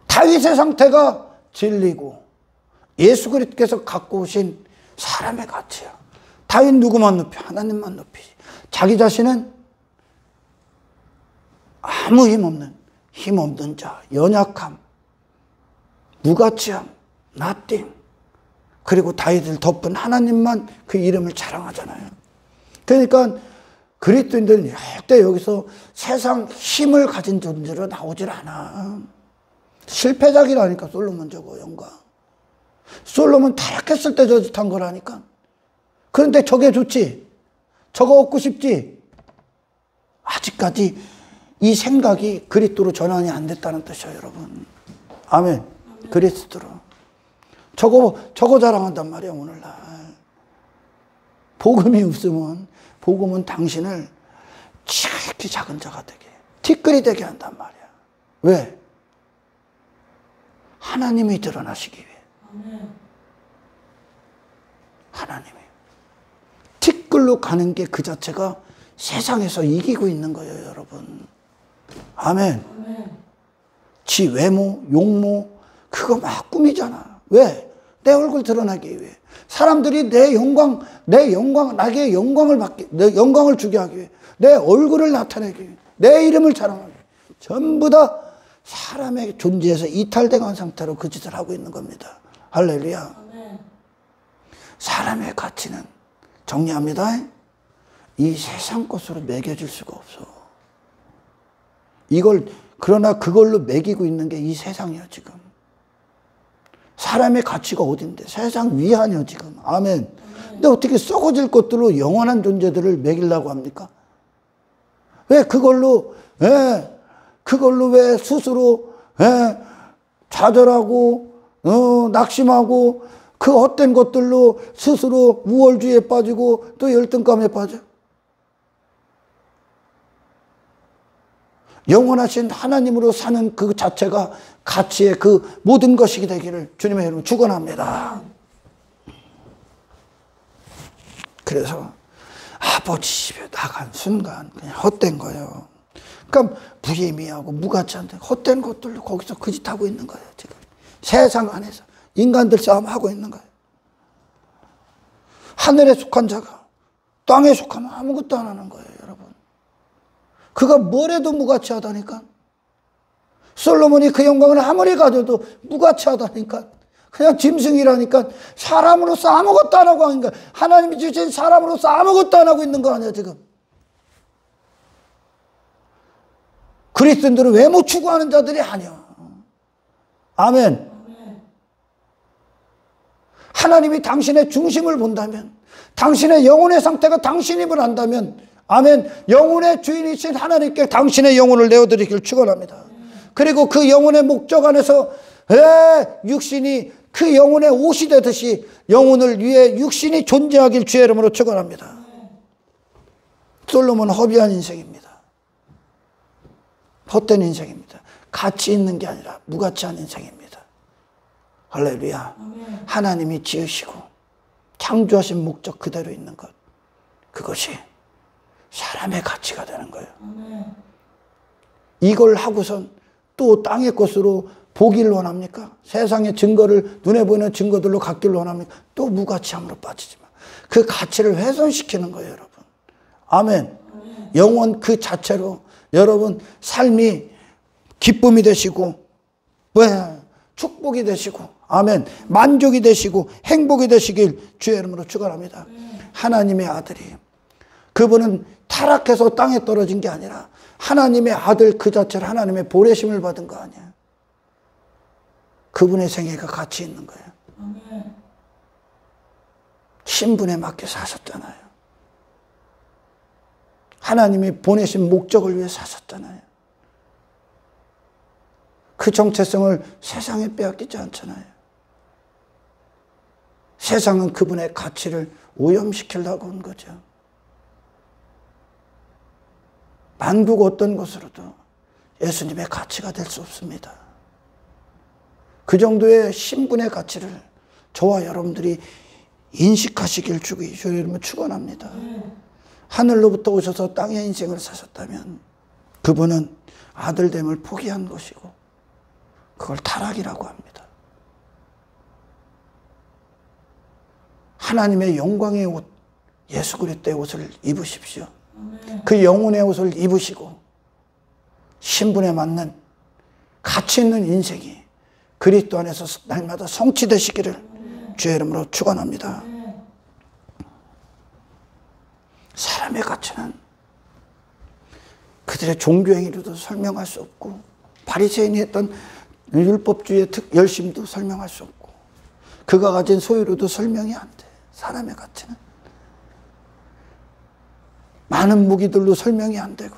다윗의 상태가 진리고 예수 그리스도께서 갖고 오신 사람의 가치야. 다윗 누구만 높이? 하나님만 높이지. 자기 자신은 아무 힘없는 자, 연약함, 무가치함, nothing. 그리고 다윗을 덮은 하나님만 그 이름을 자랑하잖아요. 그러니까 그리스도인들은 절대 여기서 세상 힘을 가진 존재로 나오질 않아. 실패작이라니까. 솔로몬 저거 영광. 솔로몬 타락했을 때 저 짓 한 거라니까. 그런데 저게 좋지? 저거 얻고 싶지? 아직까지 이 생각이 그리스도로 전환이 안 됐다는 뜻이에요, 여러분. 아멘. 그리스도로. 저거 자랑한단 말이야, 오늘날. 복음이 없으면, 복음은 당신을 지극히 작은 자가 되게, 티끌이 되게 한단 말이야. 왜? 하나님이 드러나시기 위해. 하나님이. 티끌로 가는 게 그 자체가 세상에서 이기고 있는 거예요, 여러분. 아멘. 지 외모, 용모, 그거 막 꾸미잖아. 왜? 내 얼굴 드러나기 위해. 사람들이 내 영광, 나에게 영광을 받기, 내 영광을 주게 하기 위해. 내 얼굴을 나타내기 위해. 내 이름을 자랑하기 위해. 전부 다 사람의 존재에서 이탈된 상태로 그 짓을 하고 있는 겁니다. 할렐루야. 사람의 가치는, 정리합니다. 이 세상 것으로 매겨질 수가 없어. 그러나 그걸로 매기고 있는 게 이 세상이야, 지금. 사람의 가치가 어딘데? 세상 위하냐, 지금. 아멘. 근데 어떻게 썩어질 것들로 영원한 존재들을 매기려고 합니까? 왜 그걸로 왜 스스로, 좌절하고, 낙심하고, 그 헛된 것들로 스스로 우월주의에 빠지고 또 열등감에 빠져? 영원하신 하나님으로 사는 그 자체가 가치의 그 모든 것이 되기를 주님의 이름으로 축원합니다. 그래서 아버지 집에 나간 순간 그냥 헛된 거예요. 그러니까 무의미하고 무가치한데 헛된 것들로 거기서 그 짓 하고 있는 거예요, 지금. 세상 안에서 인간들 싸움하고 있는 거예요. 하늘에 속한 자가 땅에 속하면 아무것도 안 하는 거예요, 여러분. 그가 뭘 해도 무가치하다니까. 솔로몬이 그 영광을 아무리 가져도 무가치하다니까. 그냥 짐승이라니까. 사람으로서 아무것도 안 하고 하는 거야. 하나님이 주신 사람으로서 아무것도 안 하고 있는 거 아니야, 지금. 그리스도인들은 외모 추구하는 자들이 아니야. 아멘. 하나님이 당신의 중심을 본다면, 당신의 영혼의 상태가 당신임을 안다면, 아멘, 영혼의 주인이신 하나님께 당신의 영혼을 내어드리길 축원합니다. 그리고 그 영혼의 목적 안에서 육신이 그 영혼의 옷이 되듯이 영혼을 위해 육신이 존재하길 주의 이름으로 축원합니다. 솔로몬은 허비한 인생입니다. 헛된 인생입니다. 가치 있는 게 아니라 무가치한 인생입니다. 할렐루야. 하나님이 지으시고 창조하신 목적 그대로 있는 것, 그것이 사람의 가치가 되는 거예요. 이걸 하고선 또 땅의 것으로 보기를 원합니까? 세상의 증거를, 눈에 보이는 증거들로 갖기를 원합니까? 또 무가치함으로 빠지지 마. 그 가치를 훼손시키는 거예요, 여러분. 아멘. 영혼 그 자체로 여러분 삶이 기쁨이 되시고 축복이 되시고 아멘 만족이 되시고 행복이 되시길 주의 이름으로 축원합니다. 하나님의 아들이 그분은 타락해서 땅에 떨어진 게 아니라 하나님의 아들 그 자체를 하나님의 보내심을 받은 거 아니야. 그분의 생애가 가치 있는 거예요. 신분에 맞게 사셨잖아요. 하나님이 보내신 목적을 위해 사셨잖아요. 그 정체성을 세상에 빼앗기지 않잖아요. 세상은 그분의 가치를 오염시키려고 온 거죠. 만국 어떤 것으로도 예수님의 가치가 될 수 없습니다. 그 정도의 신분의 가치를 저와 여러분들이 인식하시길 주의 이름으로 축원합니다. 하늘로부터 오셔서 땅의 인생을 사셨다면 그분은 아들됨을 포기한 것이고 그걸 타락이라고 합니다. 하나님의 영광의 옷, 예수 그리스도의 옷을 입으십시오. 그 영혼의 옷을 입으시고 신분에 맞는 가치 있는 인생이 그리스도 안에서 날마다 성취되시기를 주의 이름으로 축원합니다. 사람의 가치는 그들의 종교 행위로도 설명할 수 없고 바리새인이 했던 율법주의의 열심도 설명할 수 없고 그가 가진 소유로도 설명이 안 돼. 사람의 가치는 많은 무기들로 설명이 안 되고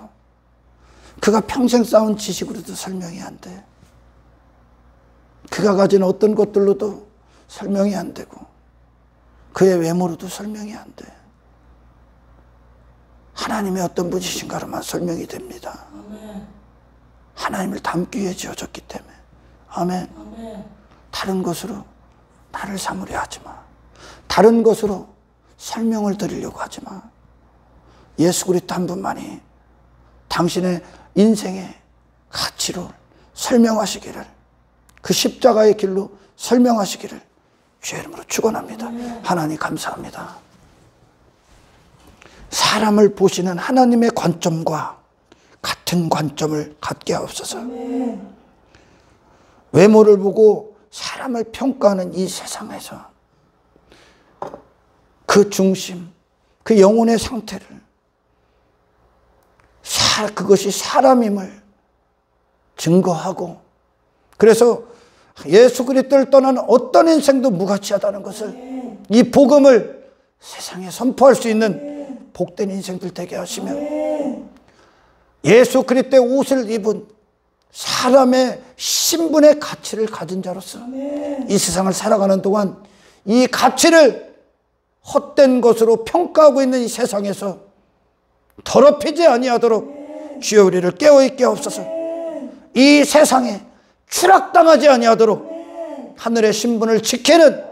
그가 평생 쌓은 지식으로도 설명이 안 돼. 그가 가진 어떤 것들로도 설명이 안 되고 그의 외모로도 설명이 안 돼. 하나님의 어떤 분이신가로만 설명이 됩니다. 아멘. 하나님을 닮기 위해 지어졌기 때문에. 아멘. 아멘. 다른 것으로 나를 삼으려 하지 마. 다른 것으로 설명을 드리려고 하지 마. 예수 그리스도 한 분만이 당신의 인생의 가치로 설명하시기를, 그 십자가의 길로 설명하시기를 주의 이름으로 축원합니다. 하나님 감사합니다. 사람을 보시는 하나님의 관점과 같은 관점을 갖게 하옵소서. 외모를 보고 사람을 평가하는 이 세상에서 그 중심, 그 영혼의 상태를 그것이 사람임을 증거하고, 그래서 예수 그리스도를 떠나는 어떤 인생도 무가치하다는 것을, 이 복음을 세상에 선포할 수 있는 복된 인생들 되게 하시며, 예수 그리스도의 옷을 입은 사람의 신분의 가치를 가진 자로서 이 세상을 살아가는 동안 이 가치를 헛된 것으로 평가하고 있는 이 세상에서 더럽히지 아니하도록 주여 우리를 깨어있게 하옵소서. 이 세상에 추락당하지 아니하도록 하늘의 신분을 지키는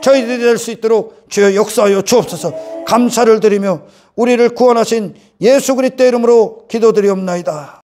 저희들이 될 수 있도록 주여 역사하여 주옵소서. 감사를 드리며 우리를 구원하신 예수 그리스도의 이름으로 기도드리옵나이다.